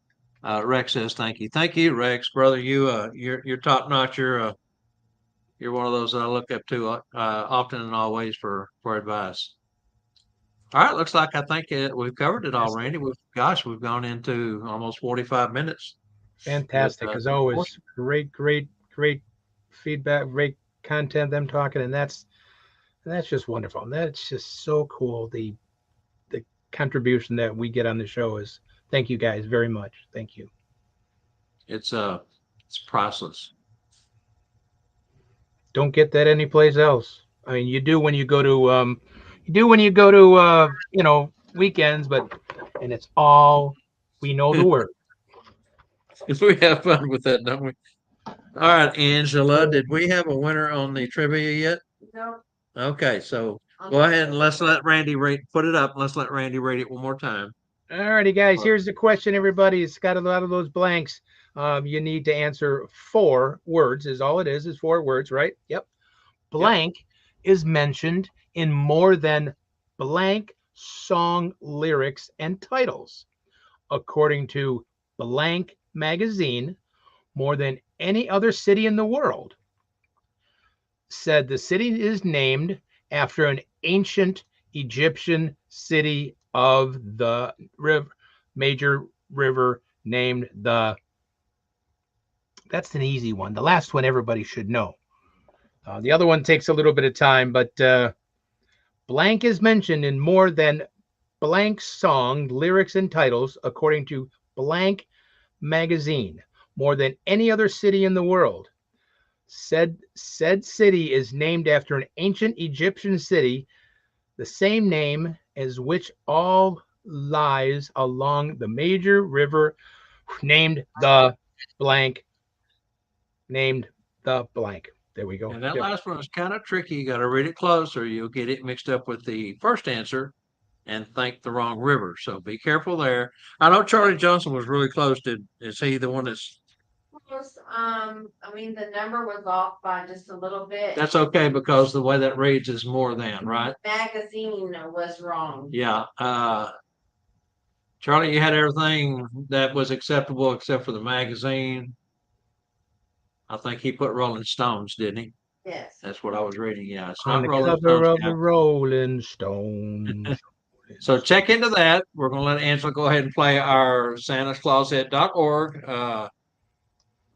Rex says thank you. Thank you, Rex, brother. You're top notch. You're one of those that I look up to often and always for advice. All right, looks like I think we've covered it all, Randy. We've gone into almost 45 minutes. Fantastic, as always. Great, great, great feedback, great content. Them talking, and that's just wonderful. That's just so cool. The contribution that we get on the show is thank you guys very much. Thank you. It's priceless. Don't get that anyplace else. I mean, you do when you go to weekends, but and it's all we know the word. We have fun with that, don't we? All right, Angela, did we have a winner on the trivia yet? No. Okay, so go ahead and let's let Randy put it up. Let's let Randy rate it one more time. Alrighty, guys. Here's the question. Everybody, it's got a lot of those blanks. You need to answer 4 words. Is all it is 4 words, right? Yep. Blank is mentioned in more than blank song lyrics and titles, according to blank magazine, more than any other city in the world. Said the city is named after an ancient Egyptian city of the major river named the. That's an easy one. The last one everybody should know. The other one takes a little bit of time, but blank is mentioned in more than blank song lyrics and titles, according to blank magazine, more than any other city in the world. Said city is named after an ancient Egyptian city, the same name as which all lies along the major river named the blank. Named the blank. There we go. And that last one is kind of tricky. You got to read it close or you'll get it mixed up with the first answer and think the wrong river. So be careful there. I know Charlie Johnson was really close. Is he the one that's Close, I mean, the number was off by just a little bit. That's okay because the way that reads is more than, right? Magazine was wrong. Yeah. Charlie, you had everything that was acceptable except for the magazine. I think he put Rolling Stones, didn't he? Yes. That's what I was reading. Yeah, it's On not the Rolling cover Stones of the now. Rolling Stones. So check into that. We're going to let Angela go ahead and play our santascloset.org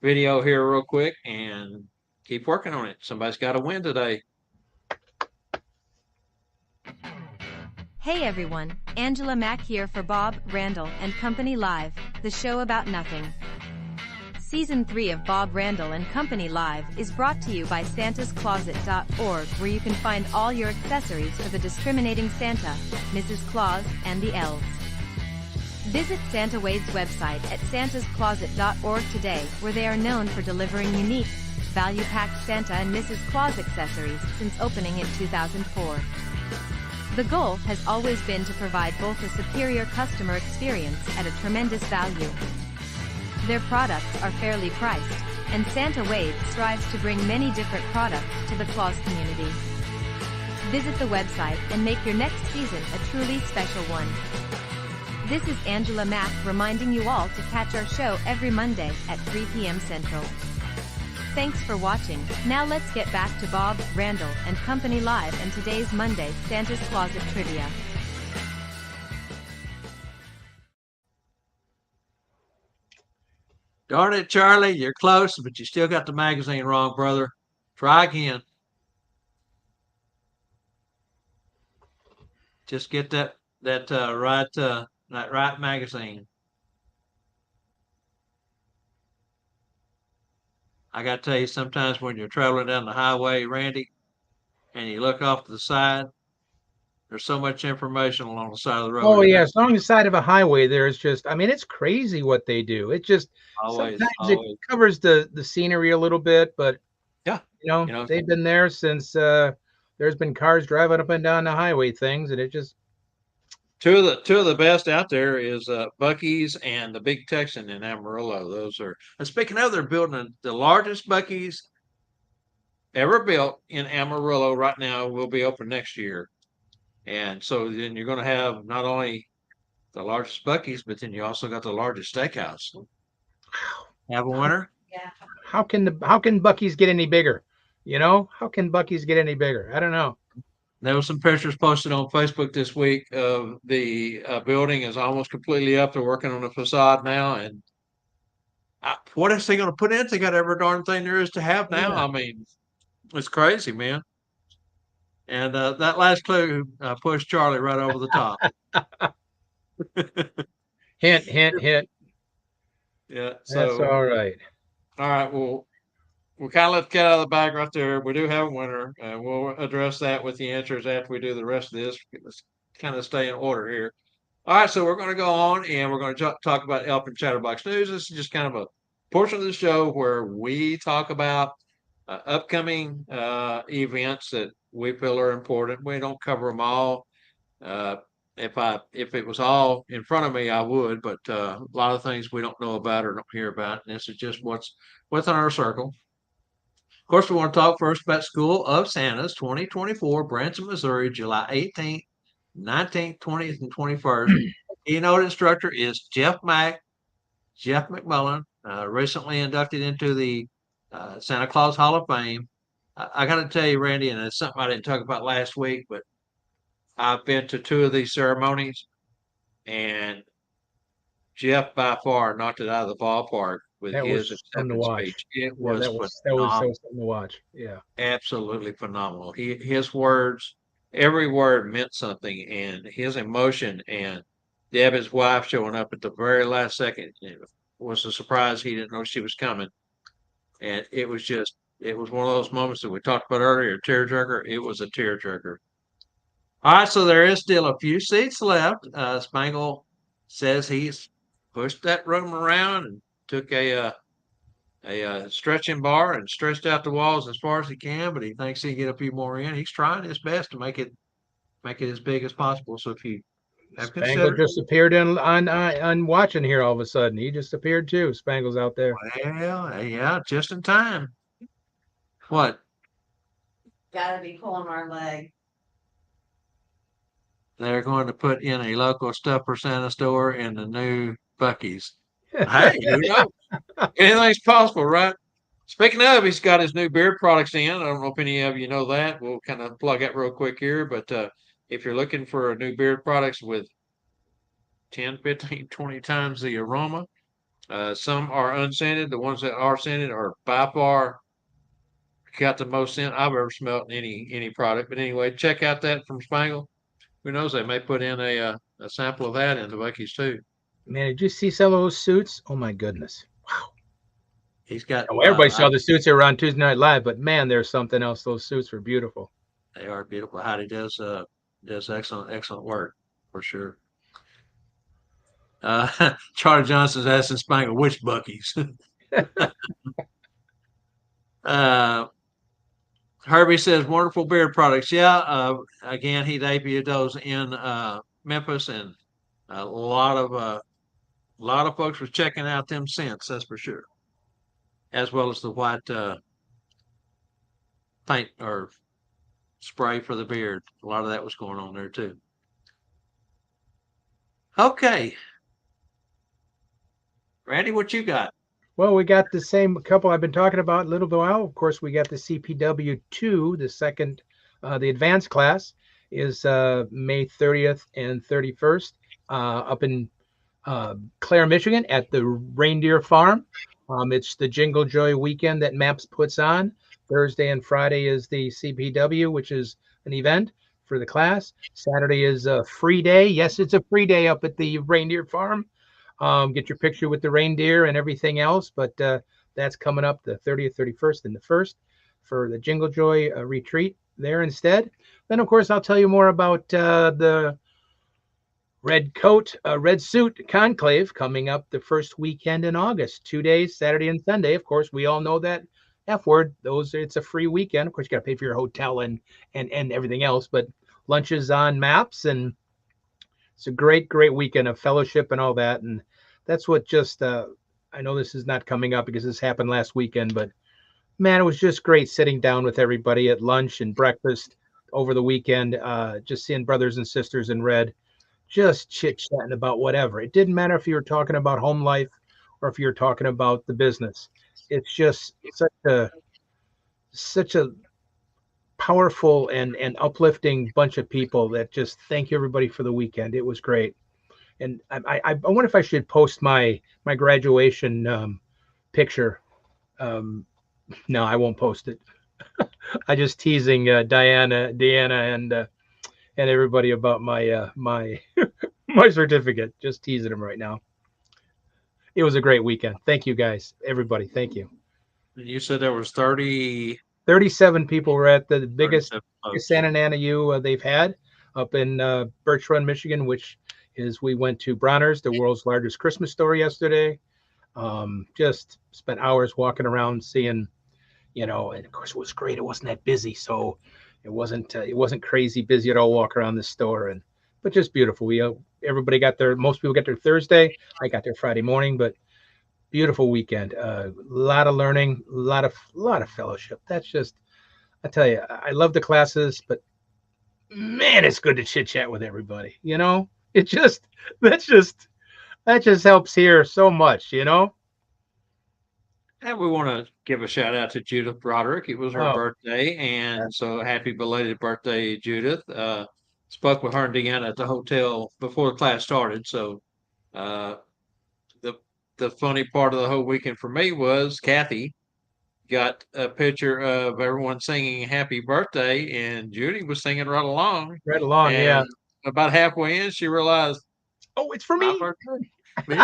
video here real quick and keep working on it. Somebody's got to win today. Hey everyone, Angela Mack here for Bob, Randyl, and Company Live, the show about nothing. Season 3 of Bob Randyl and Company Live is brought to you by santascloset.org, where you can find all your accessories for the discriminating Santa, Mrs. Claus, and the elves. Visit Santa Wade's website at santascloset.org today, where they are known for delivering unique, value-packed Santa and Mrs. Claus accessories since opening in 2004. The goal has always been to provide both a superior customer experience at a tremendous value. Their products are fairly priced, and Santa Wade strives to bring many different products to the Claus community. Visit the website and make your next season a truly special one. This is Angela Mack reminding you all to catch our show every Monday at 3 p.m. Central. Thanks for watching. Now let's get back to Bob, Randyl, and Company Live and today's Monday Santa's Closet Trivia. Darn it, Charlie, you're close, but you still got the magazine wrong, brother. Try again. Just get that right magazine. I got to tell you, sometimes when you're traveling down the highway, Randy, and you look off to the side, there's so much information along the side of the road. Oh Isn't yes, along the side of a highway, there's just, I mean, it's crazy what they do. It just always, sometimes it always. covers the scenery a little bit, but Yeah. You know, they've been there since there's been cars driving up and down the highway things, and it just two of the best out there is Bucky's and the Big Texan in Amarillo. Those are. And speaking of, they're building the largest Bucky's ever built in Amarillo right now. Will be open next year, and so then you're going to have not only the largest Bucky's, but then you also got the largest steakhouse. Have a winner? Yeah. how can Bucky's get any bigger? How can Bucky's get any bigger? I don't know. There were some pictures posted on Facebook this week of the building is almost completely up. They're working on the facade now, and what else they going to put in? They got every darn thing there is to have now. Yeah. I mean, it's crazy, man. And that last clue pushed Charlie right over the top. Hint, hint, hint. Yeah. That's So, all right. all right. Well, we'll kind of let the cat out of the bag right there. We do have a winner, and we'll address that with the answers after we do the rest of this. Let's kind of stay in order here. All right, so we're going to go on and we're going to talk about Elf and Chatterbox News. This is just kind of a portion of the show where we talk about upcoming events that we feel are important. We don't cover them all. If it was all in front of me, I would, but a lot of things we don't know about or don't hear about, and this is just what's within our circle. Of course, we want to talk first about School of Santas 2024, Branson, Missouri, July 18th, 19th, 20th, and 21st. Keynote instructor is Jeff McMullen, recently inducted into the Santa Claus Hall of Fame. I got to tell you, Randy, and it's something I didn't talk about last week, but I've been to two of these ceremonies, and Jeff by far knocked it out of the ballpark with That his was something to acceptance watch. speech. It Yeah, was that was phenomenal, something to watch. Yeah. absolutely phenomenal. His words, every word meant something, and his emotion, and Deb, his wife, showing up at the very last second, it was a surprise. He didn't know she was coming, and it was one of those moments that we talked about earlier, tearjerker. It was a tearjerker. All right, so there is still a few seats left. Spangle says he's pushed that room around and took a stretching bar and stretched out the walls as far as he can, but he thinks he can get a few more in. He's trying his best to make it as big as possible. So if you have Spangle considered, just appeared on watching here all of a sudden. He just appeared too. Spangle's out there. well, yeah, just in time. What? Gotta be pulling our leg. they're going to put in a local Stuff for Santa store in the new Bucky's. Hey, who knows? Anything's possible, right? Speaking of, he's got his new beard products in. I don't know if any of you know that. We'll kind of plug that real quick here. But if you're looking for a new beard products with 10, 15, 20 times the aroma, some are unscented. The ones that are scented are by far got the most scent I've ever smelled in any product. But anyway, check out that from Spangle. Who knows? They may put in a sample of that into Bucky's too. Man, did you see some of those suits? Oh my goodness. He's got. Oh, everybody saw the suits that were on Tuesday Night Live, but man, there's something else. Those suits were beautiful. They are beautiful. Heidi does excellent work for sure. Charlie Johnson's asking Spangle which Bucky's. Herbie says wonderful beard products. Yeah, again, he debuted those in Memphis, and a lot of folks were checking out them scents. That's for sure, as well as the white paint or spray for the beard. A lot of that was going on there too. Okay, Randy, what you got? Well, we got the same couple I've been talking about a little while. Of course, we got the CPW2, the second, the advanced class is May 30th and 31st up in Clare, Michigan at the Reindeer Farm. It's the Jingle Joy weekend that MAPS puts on. Thursday and Friday is the CPW, which is an event for the class. Saturday is a free day. Yes, it's a free day up at the Reindeer Farm. Get your picture with the reindeer and everything else, but that's coming up the 30th, 31st, and the 1st for the Jingle Joy retreat there instead. Then, of course, I'll tell you more about the Red Coat, Red Suit Conclave coming up the first weekend in August, 2 days, Saturday and Sunday. Of course, we all know that F word. It's a free weekend. Of course, you got to pay for your hotel and everything else, but lunches on MAPS, and it's a great weekend of fellowship and all that. And that's what just, I know this is not coming up because this happened last weekend, but man, it was just great sitting down with everybody at lunch and breakfast over the weekend, just seeing brothers and sisters in red, just chit-chatting about whatever. It didn't matter if you were talking about home life or if you're talking about the business. It's just such a powerful and uplifting bunch of people that just thank you everybody for the weekend. It was great. And I wonder if I should post my graduation picture. No, I won't post it. I just teasing Deanna, and everybody about my my my certificate. Just teasing them right now. It was a great weekend. Thank you guys, everybody. Thank you. You said there was 37 people were at the biggest folks. Santa Ana U they've had up in Birch Run, Michigan, which is we went to Bronner's, the world's largest Christmas store yesterday. Just spent hours walking around seeing, and of course it was great. It wasn't that busy, so it wasn't crazy busy at all. Walk around the store, but just beautiful. Everybody got there. Most people got there Thursday. I got there Friday morning, but beautiful weekend. A lot of learning, a lot of fellowship. That's just, I tell you, I love the classes, but man, it's good to chit chat with everybody. It just that just helps here so much. And we want to give a shout out to Judith Broderick. It was her birthday, and so happy belated birthday, Judith. Spoke with her and Deanna at the hotel before the class started. So the funny part of the whole weekend for me was Kathy got a picture of everyone singing happy birthday, and Judy was singing right along. Right along, yeah. About halfway in, she realized, oh, it's for me. Me?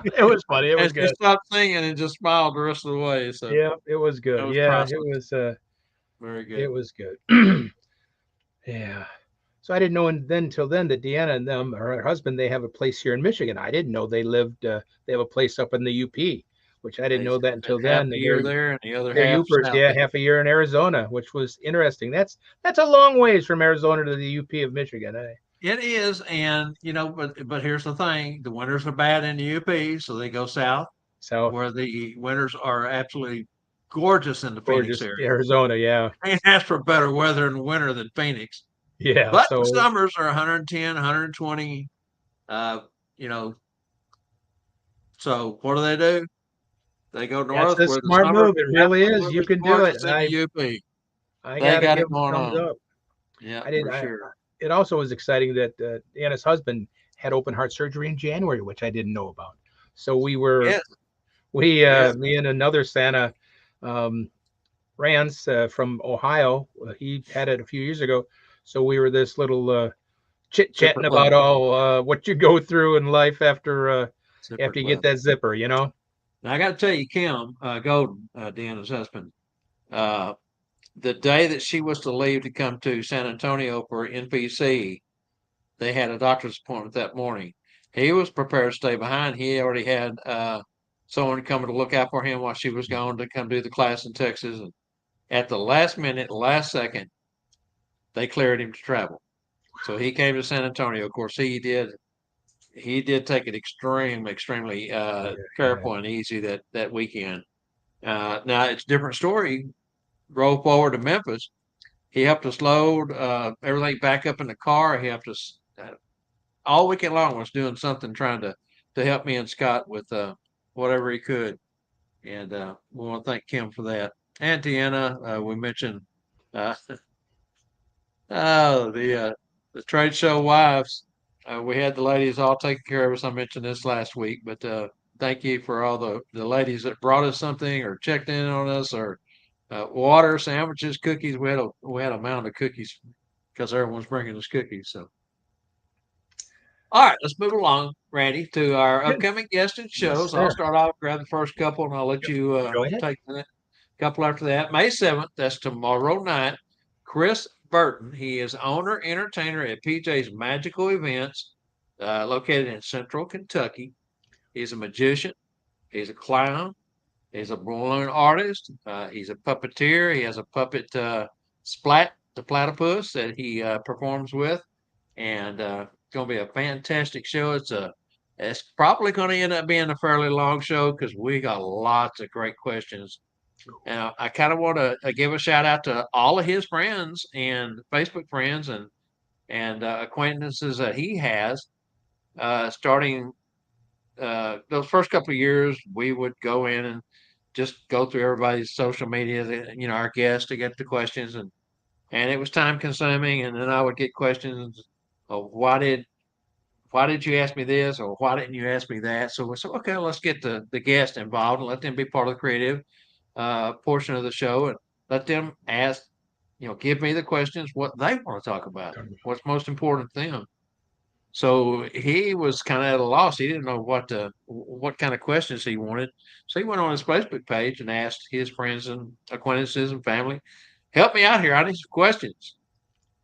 It was funny. It was good. She stopped singing and just smiled the rest of the way. So yeah, it was good. Was yeah, priceless. It was very good. It was good. Yeah. So I didn't know until then that Deanna and them, her husband, they have a place here in Michigan. I didn't know they lived. They have a place up in the UP, which I didn't know that until then. Half a year there, and the other they're half. Upers, yeah, half a year in Arizona, which was interesting. That's a long ways from Arizona to the UP of Michigan. It is, and but here's the thing: the winters are bad in the UP, so they go south. Where the winters are absolutely gorgeous in the Phoenix area. Arizona, yeah. They ask for better weather in winter than Phoenix. Yeah. But the So summers are 110, 120. You know, so what do? They go that's north a where the smart summer move. It really is. You absolutely can do it. gorgeous in the UP. I They got to got give it them a going thumbs on. up. Yeah, I did. for sure. It also was exciting that Anna's husband had open heart surgery in January, which I didn't know about. So Yes, yes. me and another Santa, um, Rance from Ohio, he had it a few years ago. So we were this little chit Zipper chatting club. about all what you go through in life Zipper after you get club. that zipper, you know. Now I got to tell you, Kim Golden, Deanna's husband, uh, the day that she was to leave to come to San Antonio for NPC, they had a doctor's appointment that morning. He was prepared to stay behind. He already had someone coming to look out for him while she was gone to come do the class in Texas. And at the last minute, last second, they cleared him to travel. So he came to San Antonio. Of course, he did take it extremely Yeah, yeah. careful and easy that weekend. Now it's a different story. Roll forward to Memphis. He helped us load everything back up in the car. He helped us all weekend long was doing something trying to help me and Scott with whatever he could. And we want to thank Kim for that. And Deanna, we mentioned uh, oh the trade show wives. We had the ladies all taking care of us. I mentioned this last week, but thank you for all the ladies that brought us something or checked in on us or water, sandwiches, cookies. We had a mound of cookies because everyone's bringing us cookies. So all right, let's move along, Randy, to our Good. upcoming guests and Yes, shows. I'll sir. start off, grab the first couple, and I'll let you Go ahead. take the couple after that. May 7th, that's tomorrow night. Chris Burton, he is owner, entertainer at PJ's Magical Events, located in Central Kentucky. He's a magician, he's a clown, he's a balloon artist, he's a puppeteer. He has a puppet, Splat, the platypus, that he performs with and it's going to be a fantastic show. It's probably going to end up being a fairly long show because we got lots of great questions. Now, I kind of want to give a shout out to all of his friends and Facebook friends and acquaintances that he has. Starting those first couple of years, we would go in and just go through everybody's social media, our guests to get the questions and it was time consuming. And then I would get questions of why did you ask me this or why didn't you ask me that? So we said, okay, let's get the guest involved and let them be part of the creative portion of the show and let them ask, give me the questions, what they want to talk about, what's most important to them. So he was kind of at a loss. He didn't know what kind of questions he wanted. So he went on his Facebook page and asked his friends and acquaintances and family, help me out here. I need some questions.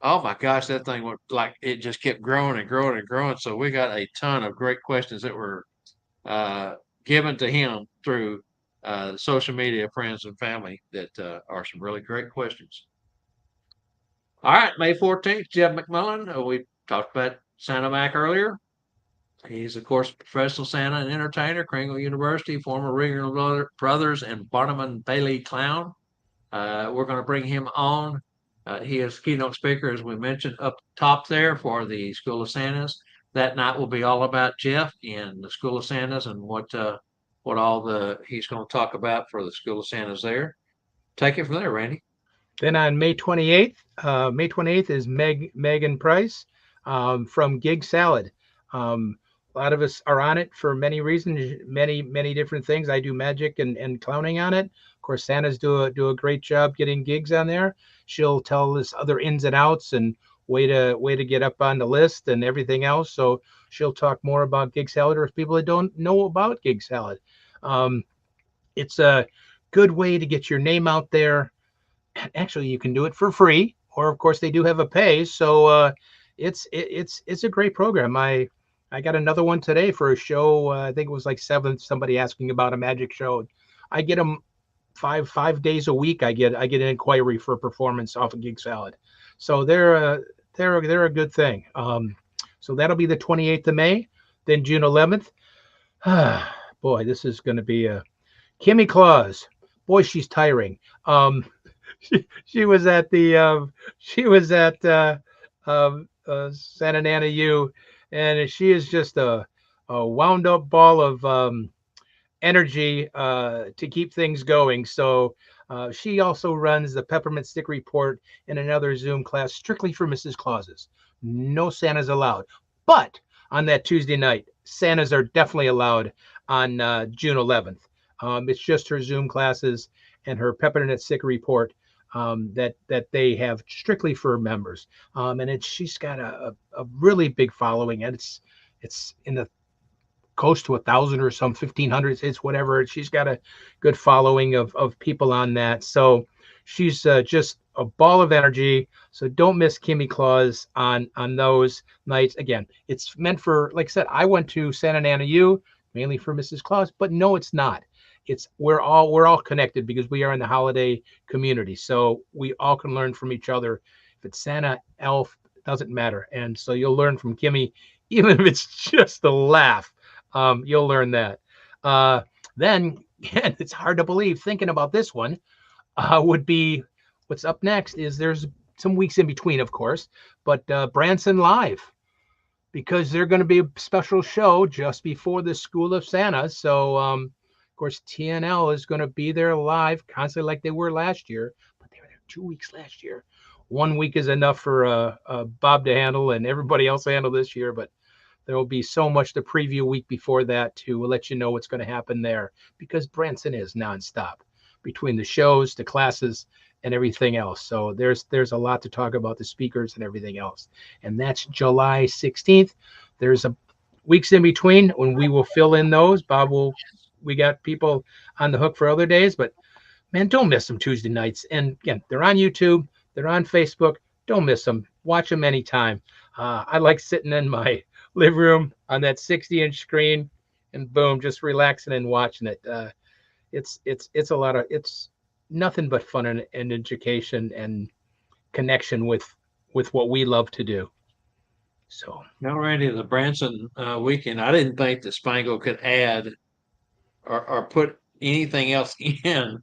Oh my gosh, that thing went like it just kept growing and growing and growing. So we got a ton of great questions that were uh, given to him through social media, friends and family that are some really great questions. All right, May 14th, Jeff McMullen. We talked about Santa Mac earlier. He's, of course, professional Santa and entertainer, Kringle University, former Ringling Brothers and Barnum Bailey clown. We're going to bring him on. He is keynote speaker, as we mentioned, up top there for the School of Santas. That night will be all about Jeff and the School of Santas and what all he's going to talk about for the School of Santas there. Take it from there, Randy. Then on May 28th is Megan Price from Gig Salad. A lot of us are on it for many reasons, many different things. I do magic and clowning on it. Of course, Santas do a great job getting gigs on there. She'll tell us other ins and outs and way to get up on the list and everything else. So she'll talk more about Gig Salad or people that don't know about Gig Salad. Um, it's a good way to get your name out there. Actually, you can do it for free, or of course they do have a pay. So it's a great program. I got another one today for a show. I think it was like seven. Somebody asking about a magic show. I get them five days a week. I get an inquiry for a performance off of Gig Salad. So they're a good thing. So that'll be the 28th of May. Then June 11th. Boy, this is going to be a Kimmy Claus. Boy, she's tiring. She was at the Santa Nana U, and she is just a wound up ball of energy to keep things going. So she also runs the Peppermint Stick Report in another Zoom class strictly for Mrs. Clauses. No Santas allowed. But on that Tuesday night, Santas are definitely allowed on June 11th. It's just her Zoom classes and her Peppermint Stick Report that they have strictly for members. And she's got a really big following, and it's in the close to 1,000 or some 1,500. It's whatever. She's got a good following of people on that. So she's just a ball of energy. So don't miss Kimmy Claus on those nights. Again, it's meant for, like I said, I went to Santa Ana U mainly for Mrs. Claus, but no, it's not. It's we're all connected because we are in the holiday community. So we all can learn from each other. If it's Santa, Elf, doesn't matter. And so you'll learn from Kimmy, even if it's just a laugh. You'll learn that. Then, again, it's hard to believe thinking about this one would be what's up next is there's some weeks in between, of course, but Branson Live, because they're going to be a special show just before the School of Santa. So, of course, TNL is going to be there live constantly like they were last year, but they were there 2 weeks last year. 1 week is enough for Bob to handle and everybody else to handle this year, but there will be so much to preview a week before that to let you know what's going to happen there because Branson is nonstop between the shows, the classes, and everything else. So there's a lot to talk about, the speakers and everything else. And that's July 16th. There's a weeks in between when we will fill in those. We got people on the hook for other days, but man, don't miss them Tuesday nights. And again, they're on YouTube, they're on Facebook. Don't miss them. Watch them anytime. I like sitting in my living room on that 60-inch screen and boom, just relaxing and watching it. It's a lot of it's nothing but fun and education and connection with what we love to do. So Now, Randy, the Branson weekend, I didn't think that Spangle could add or put anything else in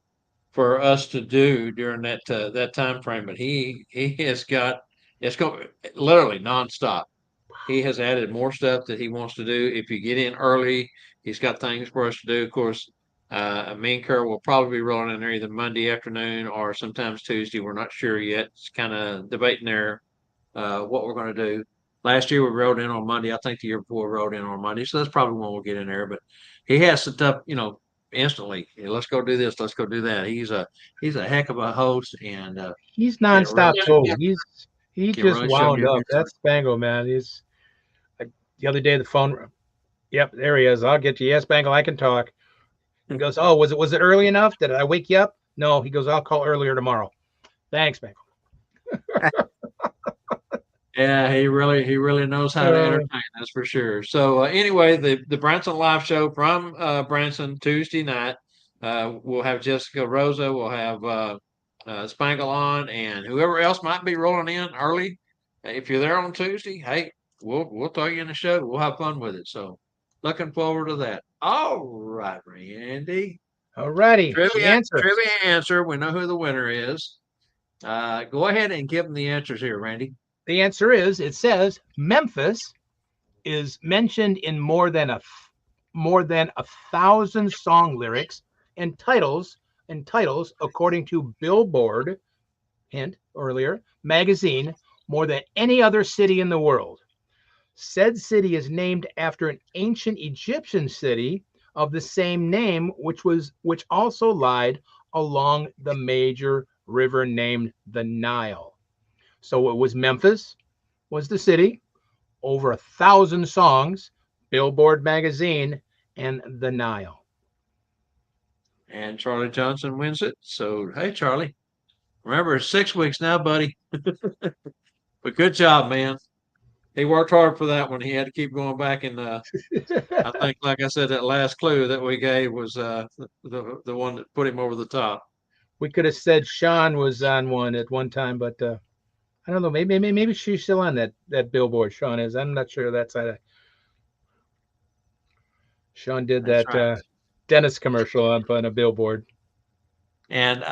for us to do during that time frame, but he has got it's going literally nonstop. He has added more stuff that he wants to do. If you get in early, he's got things for us to do. Of course, me and Kerr will probably be rolling in there either Monday afternoon or sometimes Tuesday. We're not sure yet. It's kind of debating there what we're going to do. Last year we rode in on Monday. I think the year before we rode in on Monday. So that's probably when we'll get in there. But he has stuff, instantly. "Hey, let's go do this. Let's go do that." He's a heck of a host and he's can nonstop really too. He can just really show wound you a up. good time. That's Spangle, man. He's like the other day the phone. Yep, there he is. I'll get you. Yes, Spangle, I can talk. He goes, "Oh, was it early enough? Did I wake you up?" No. He goes, "I'll call earlier tomorrow." Thanks, Spangle. Yeah, he really knows how to Uh, entertain. That's for sure. So anyway, the Branson live show from Branson Tuesday night. We'll have Jessica Rosa. We'll have Spangle on, and whoever else might be rolling in early. If you're there on Tuesday, hey, we'll throw you in the show. We'll have fun with it. So looking forward to that. All right, Randy. all righty. The Trivia answer. trivia answer. We know who the winner is. Go ahead and give them the answers here, Randy. The answer is it says Memphis is mentioned in more than 1,000 song lyrics and titles according to Billboard, hint earlier, magazine, more than any other city in the world. Said city is named after an ancient Egyptian city of the same name, which also lied along the major river named the Nile. So it was Memphis was the city, over 1,000 songs, Billboard magazine, and the Nile. And Charlie Johnson wins it. So, hey, Charlie, remember, it's 6 weeks now, buddy. But good job, man. He worked hard for that one. He had to keep going back. And I think, like I said, that last clue that we gave was the one that put him over the top. We could have said Sean was on one at one time, but I don't know. Maybe she's still on that Billboard. Sean is. I'm not sure that's Sean did That's that right. Dennis commercial on a Billboard. And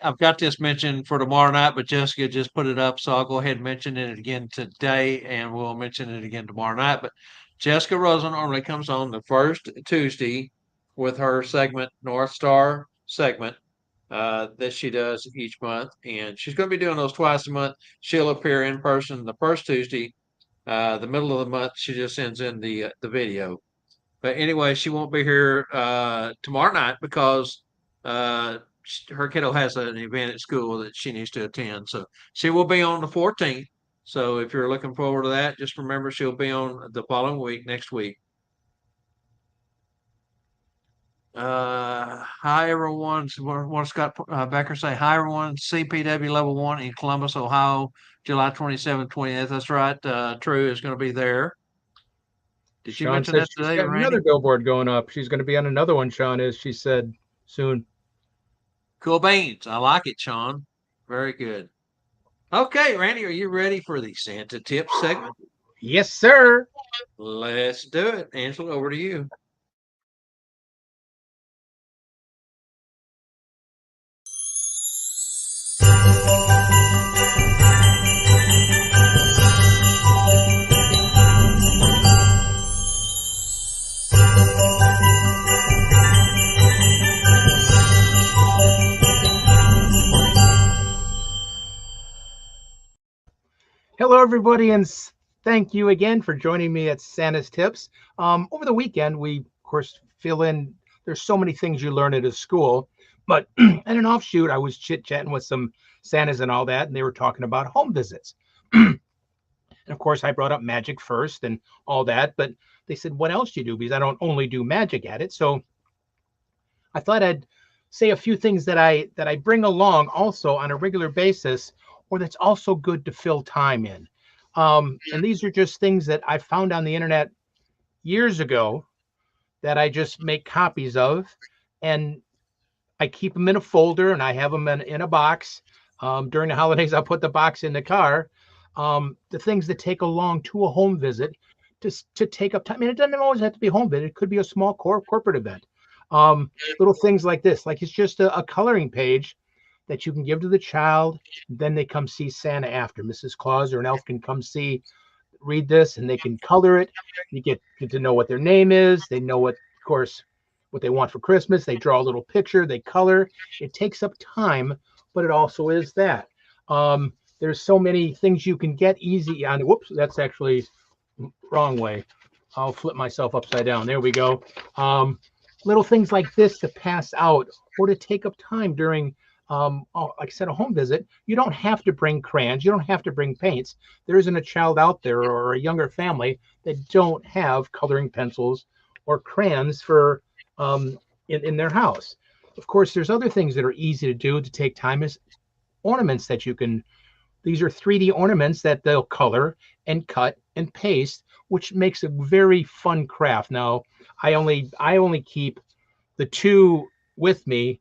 I've got this mentioned for tomorrow night, but Jessica just put it up, so I'll go ahead and mention it again today, and we'll mention it again tomorrow night. But Jessica Rosen normally comes on the first Tuesday with her segment, North Star segment, that she does each month, and she's going to be doing those twice a month. She'll appear in person the first Tuesday. The middle of the month, she just sends in the video. But anyway, she won't be here tomorrow night because her kiddo has an event at school that she needs to attend. So she will be on the 14th. So if you're looking forward to that, just remember she'll be on the following week, next week. Hi everyone. What Scott Becker say? Hi everyone. CPW Level 1 in Columbus, Ohio, July 27th, 28th. That's right. True is going to be there. Did you Sean mention says that she's today, got Randy? another billboard going up. She's going to be on another one, Sean, as she said soon. Cool beans. I like it, Sean. Very good. Okay, Randy, are you ready for the Santa Tips segment? Yes, sir. Let's do it. Angela, over to you. Hello, everybody, and thank you again for joining me at Santa's Tips. Over the weekend, we, of course, fill in. There's so many things you learn at a school, but at an offshoot, I was chit-chatting with some Santas and all that, and they were talking about home visits. And of course, I brought up magic first and all that, but they said, what else do you do? Because I don't only do magic at it. So I thought I'd say a few things that I bring along also on a regular basis, or that's also good to fill time in. And these are just things that I found on the internet years ago that I just make copies of, and I keep them in a folder and I have them in a box. During the holidays, I'll put the box in the car. The things that take along to a home visit to take up time. I mean, it doesn't always have to be a home visit. It could be a small corporate event. Little things like this, like it's just a coloring page that you can give to the child. Then they come see Santa after. Mrs. Claus or an elf can come read this, and they can color it. You get to know what their name is. They know what, of course, what they want for Christmas. They draw a little picture. They color. It takes up time, but it also is that. There's so many things you can get easy on. Whoops, that's actually wrong way. I'll flip myself upside down. There we go. Little things like this to pass out or to take up time during, like I said, a home visit. You don't have to bring crayons. You don't have to bring paints. There isn't a child out there or a younger family that don't have coloring pencils or crayons for in their house. Of course, there's other things that are easy to do to take time as ornaments that you can. These are 3D ornaments that they'll color and cut and paste, which makes a very fun craft. Now, I only keep the two with me,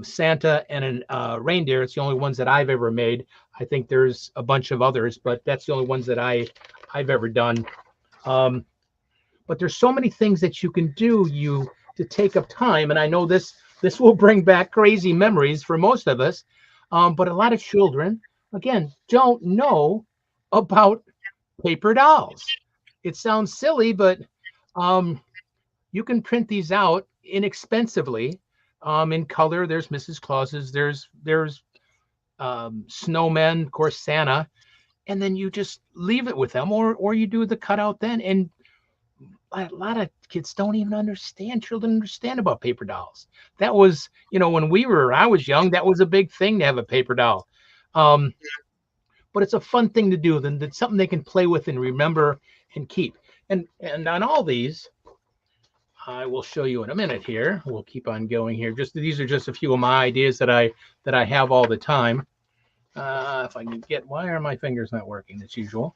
Santa and a reindeer. It's the only ones that I've ever made. I think there's a bunch of others, but that's the only ones that I've ever done. But there's so many things that you can do to take up time, and I know this will bring back crazy memories for most of us. But a lot of children, again, don't know about paper dolls. It sounds silly, but you can print these out inexpensively in color. There's Mrs. Claus's, there's snowmen, of course, Santa, and then you just leave it with them, or you do the cutout then. And a lot of kids don't even understand. Children understand about paper dolls. That was, when I was young, that was a big thing to have a paper doll. But it's a fun thing to do. Then it's something they can play with and remember and keep. And on all these, I will show you in a minute here. We'll keep on going here. These are just a few of my ideas that I have all the time. If I can why are my fingers not working as usual?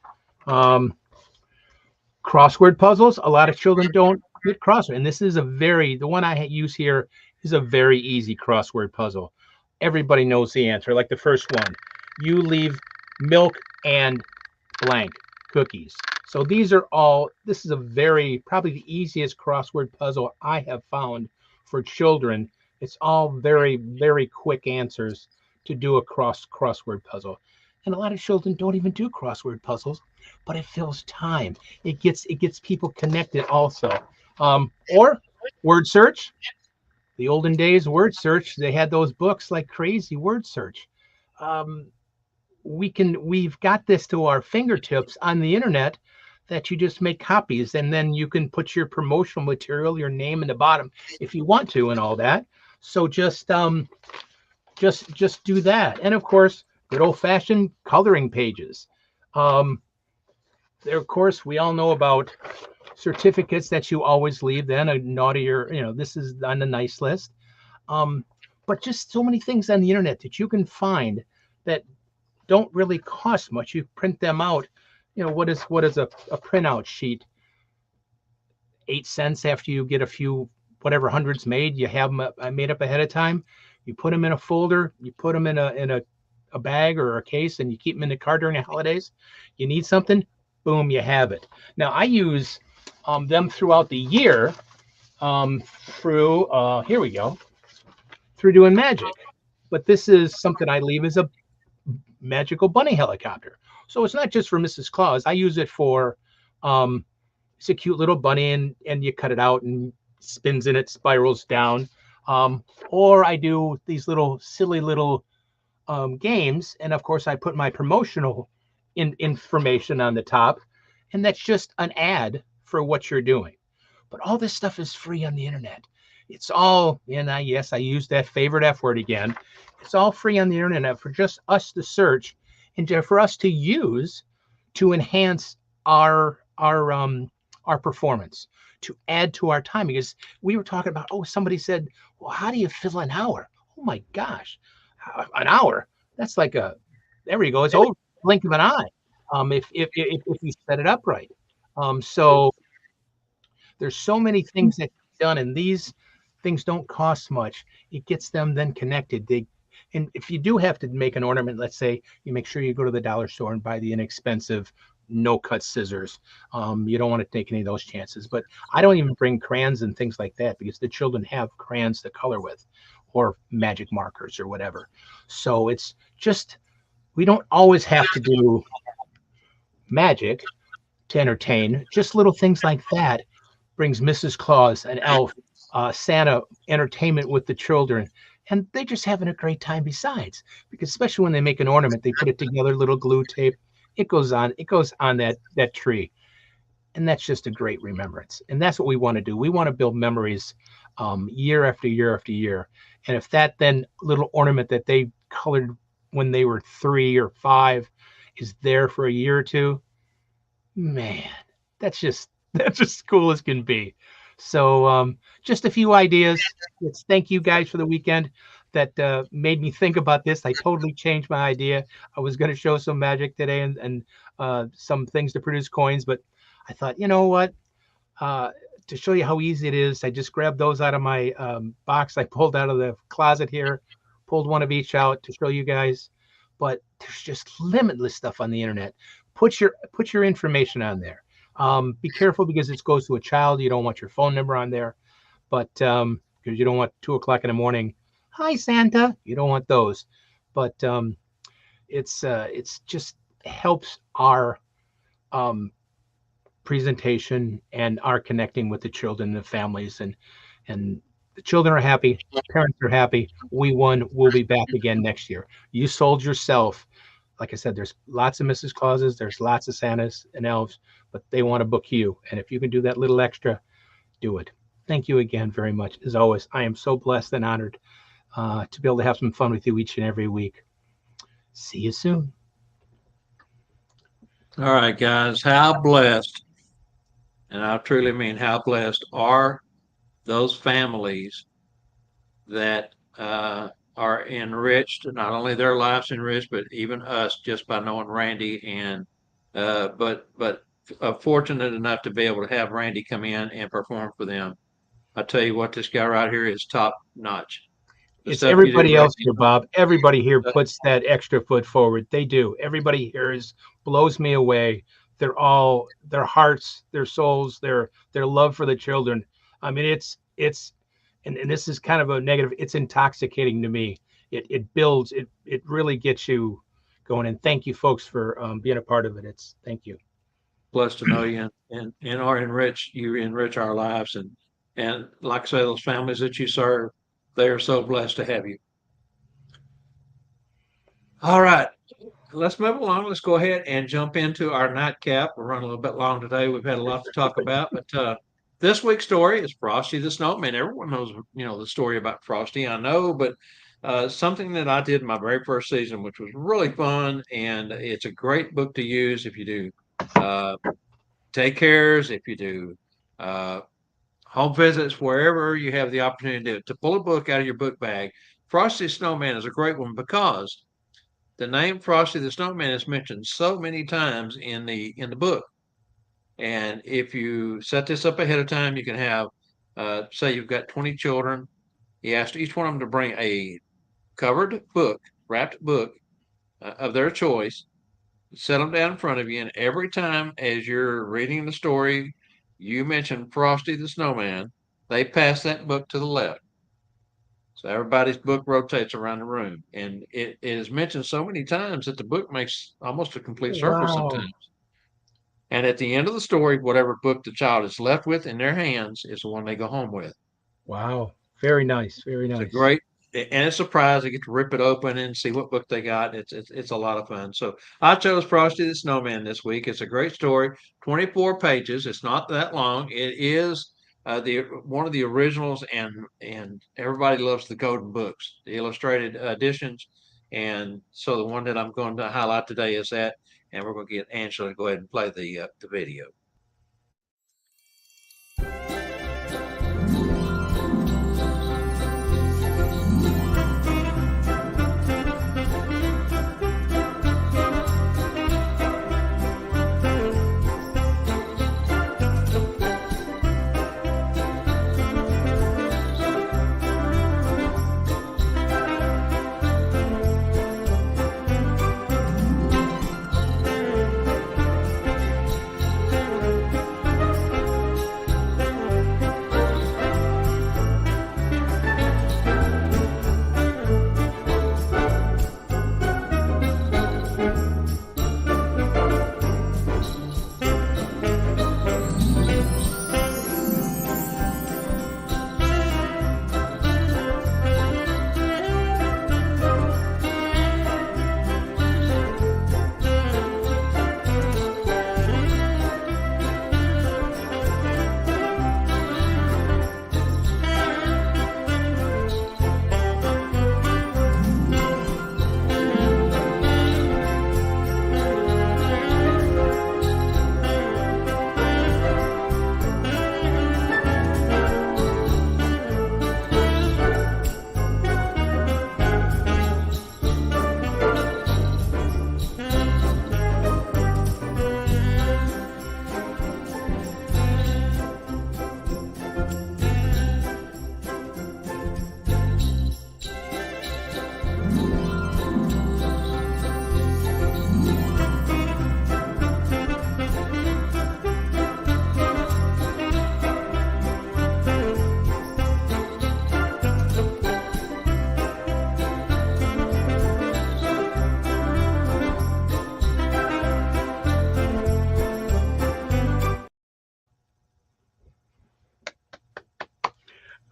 Crossword puzzles. A lot of children don't get crossword, and this is the one I use here is a very easy crossword puzzle. Everybody knows the answer. Like the first one, you leave milk and blank cookies. So this is probably the easiest crossword puzzle I have found for children. It's all very, very quick answers. to do a crossword puzzle. And a lot of children don't even do crossword puzzles, but it fills time. It gets people connected also. Or word search. The olden days word search, they had those books like crazy, word search. Um, we've got this to our fingertips on the internet, that you just make copies, and then you can put your promotional material, your name in the bottom if you want to, and all that. So just do that. And of course, good old fashioned coloring pages. Um, there, of course, we all know about certificates that you always leave. Then a naughty, or this is on the nice list. Um, but just so many things on the internet that you can find that don't really cost much. You print them out. What is a printout sheet? 8 cents after you get a few whatever hundreds made. You have them made up ahead of time. You put them in a folder. You put them in a bag or a case, and you keep them in the car during the holidays. You need something, boom, you have it. Now I use them throughout the year, through here we go, through doing magic. But this is something I leave as a magical bunny helicopter. So it's not just for Mrs. Claus. I use it for it's a cute little bunny, and you cut it out and spins in it, spirals down. Or I do these little silly little games, and of course I put my promotional information on the top, and that's just an ad for what you're doing. But all this stuff is free on the internet. It's all, and yes, I use that favorite F word again. It's all free on the internet for just us to search, and for us to use to enhance our performance, to add to our time. Because we were talking about, somebody said, well, how do you fill an hour? Oh my gosh, an hour? That's like there you go. It's old blink of an eye. If you set it up right. So there's so many things that are done, and these things don't cost much. It gets them then connected. And if you do have to make an ornament, let's say you make sure you go to the dollar store and buy the inexpensive no-cut scissors. You don't want to take any of those chances. But I don't even bring crayons and things like that, because the children have crayons to color with, or magic markers or whatever. So it's just, we don't always have to do magic to entertain. Just little things like that brings Mrs. Claus, an elf, Santa entertainment with the children. And they're just having a great time besides, because especially when they make an ornament, they put it together, little glue tape. It goes on that tree. And that's just a great remembrance. And that's what we want to do. We want to build memories year after year after year. And if that then little ornament that they colored when they were 3 or 5 is there for a year or two, man, that's just cool as can be. So just a few ideas. Let's thank you guys for the weekend that made me think about this. I totally changed my idea. I was going to show some magic today and some things to produce coins, but I thought, you know what? To show you how easy it is, I just grabbed those out of my box I pulled out of the closet here, pulled one of each out to show you guys. But there's just limitless stuff on the internet. Put your information on there. Be careful, because it goes to a child. You don't want your phone number on there, but because you don't want 2 o'clock in the morning, hi Santa. You don't want those. But it's just helps our presentation and our connecting with the children and the families, and the children are happy, parents are happy. We won. We'll be back again next year. You sold yourself. Like I said, there's lots of Mrs. Clauses, there's lots of Santas and elves, but they want to book you. And if you can do that little extra, do it. Thank you again very much. As always, I am so blessed and honored to be able to have some fun with you each and every week. See you soon. All right, guys, how blessed, and I truly mean how blessed are those families that are enriched, not only their lives enriched, but even us, just by knowing Randy. And but fortunate enough to be able to have Randy come in and perform for them. I tell you what, this guy right here is top notch. It's everybody else here, Bob. Everybody here puts that extra foot forward. They do. Everybody here blows me away. They're all, their hearts, their souls, their love for the children. I mean, it's and this is kind of a negative. It's intoxicating to me. it builds it really gets you going. And thank you folks for being a part of it. It's thank you. Blessed to know you and are enrich you enrich our lives and like I say, those families that you serve, they are so blessed to have you. All right, let's move along. Let's go ahead and jump into our nightcap. We're running a little bit long today. We've had a lot to talk about, but this week's story is Frosty the Snowman. Everyone knows, the story about Frosty. I know, but something that I did in my very first season, which was really fun, and it's a great book to use if you do uh, daycares, if you do uh, home visits, wherever you have the opportunity to pull a book out of your book bag. Frosty the Snowman is a great one because the name Frosty the Snowman is mentioned so many times in the book. And if you set this up ahead of time, you can have, say, you've got 20 children. You ask each one of them to bring a covered book, wrapped book of their choice, set them down in front of you, and every time as you're reading the story, you mention Frosty the Snowman, they pass that book to the left. So everybody's book rotates around the room, and it is mentioned so many times that the book makes almost a complete circle Wow. sometimes. And at the end of the story, whatever book the child is left with in their hands is the one they go home with. Wow. Very nice. Very It's a nice. great and it's a surprise. They get to rip it open and see what book they got. It's a lot of fun. So I chose Frosty the Snowman this week. It's a great story, 24 pages. It's not that long. It is the one of the originals, and everybody loves the golden books, the illustrated editions. And so the one that I'm going to highlight today is that. And we're going to get Angela to go ahead and play the video.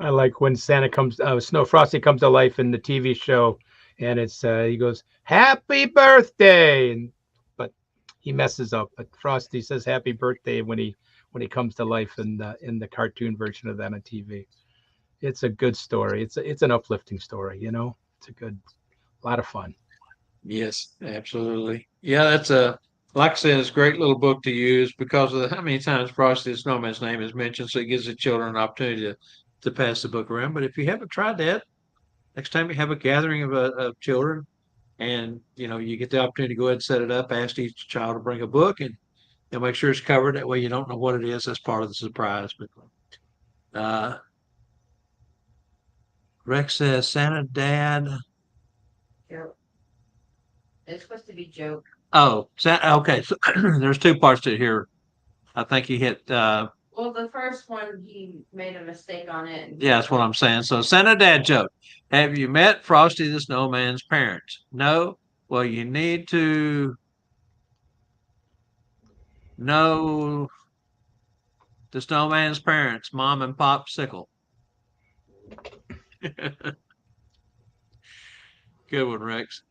I like when Santa comes, Snow Frosty comes to life in the TV show, and it's he goes Happy Birthday, and but he messes up. But Frosty says Happy Birthday when he comes to life in the cartoon version of that on TV. It's a good story. It's an uplifting story. It's a lot of fun. Yes, absolutely. Yeah, that's a like I said, it's a great little book to use because of how many times Frosty the Snowman's name is mentioned. So it gives the children an opportunity to pass the book around. But if you haven't tried that, next time you have a gathering of children and you get the opportunity to go ahead and set it up, ask each child to bring a book and make sure it's covered. That way you don't know what it is. That's part of the surprise. But uh, Rex says, Santa Dad. Joke. It's supposed to be joke. Oh, okay. So there's two parts to it here. I think he hit Well, the first one, he made a mistake on it. Yeah, that's what I'm saying. So send a dad joke. Have you met Frosty the Snowman's parents? No? Well, you need to know the snowman's parents, Mom and Pop Sickle. Good one, Rex.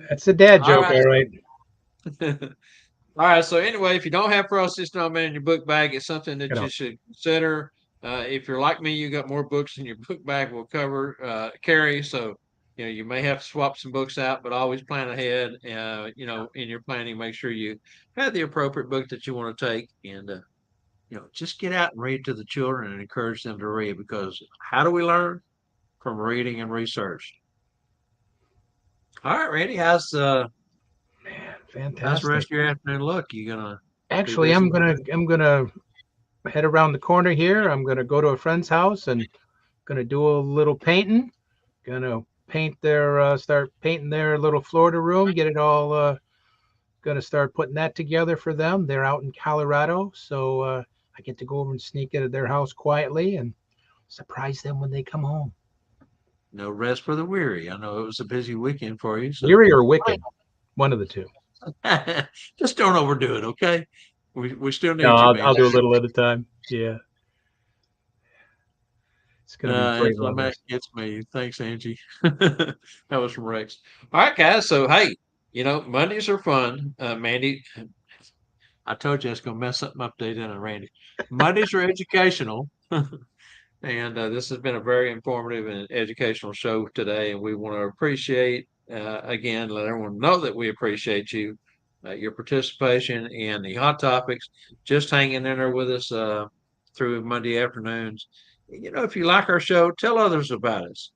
That's a dad All joke, right. all right. All right. So anyway, if you don't have Frosty the Snowman in your book bag, it's something that Get you out. should consider. If you're like me, you got more books than your book bag will carry. So you may have to swap some books out, but always plan ahead. In your planning, make sure you have the appropriate book that you want to take, and just get out and read to the children and encourage them to read. Because how do we learn? From reading and research. All right, Randy, how's the Fantastic. rest of your afternoon look? You gonna be Actually, busy? I'm gonna head around the corner here. I'm gonna go to a friend's house and gonna do a little painting. Gonna start painting their little Florida room. Get it all. Gonna start putting that together for them. They're out in Colorado, so I get to go over and sneak into their house quietly and surprise them when they come home. No rest for the weary. I know it was a busy weekend for you, so Weary or wicked, one of the two. just don't overdo it, okay? We still No, need you, man. I'll do a little at a time. Yeah, it's gonna be great Angela weather. Mack gets me. Thanks, Angie. That was from Rex. All right, guys. So hey, Mondays are fun. Mandy, I told you I was gonna mess something up today, didn't I, Randy? Mondays are educational. And this has been a very informative and educational show today. And we want to appreciate, again, let everyone know that we appreciate you, your participation in the hot topics, just hanging in there with us through Monday afternoons. If you like our show, tell others about us.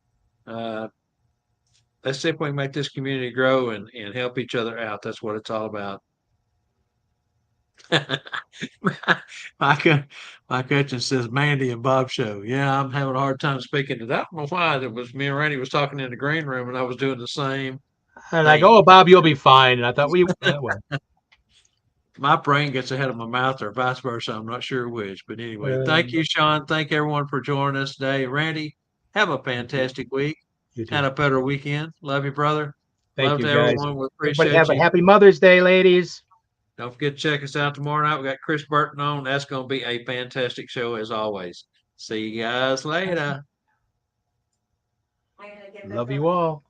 Let's see if we can make this community grow and help each other out. That's what it's all about. My coach says Mandy and Bob show. Yeah, I'm having a hard time speaking to that. I don't know why. That was me and Randy was talking in the green room, and I was doing the same And like, thing. oh, Bob, you'll be fine. And I thought well, My brain gets ahead of my mouth, or vice versa. I'm not sure which, but anyway, thank um, you, Sean. Thank everyone for joining us today. Randy, have a fantastic week you too. and a better weekend. Love you, brother. Thank Love you, to guys. everyone. We Everybody appreciate have a you. happy Mother's Day, ladies. Don't forget to check us out tomorrow night. We got Chris Burton on. That's going to be a fantastic show as always. See you guys later. I'm gonna get Love you all.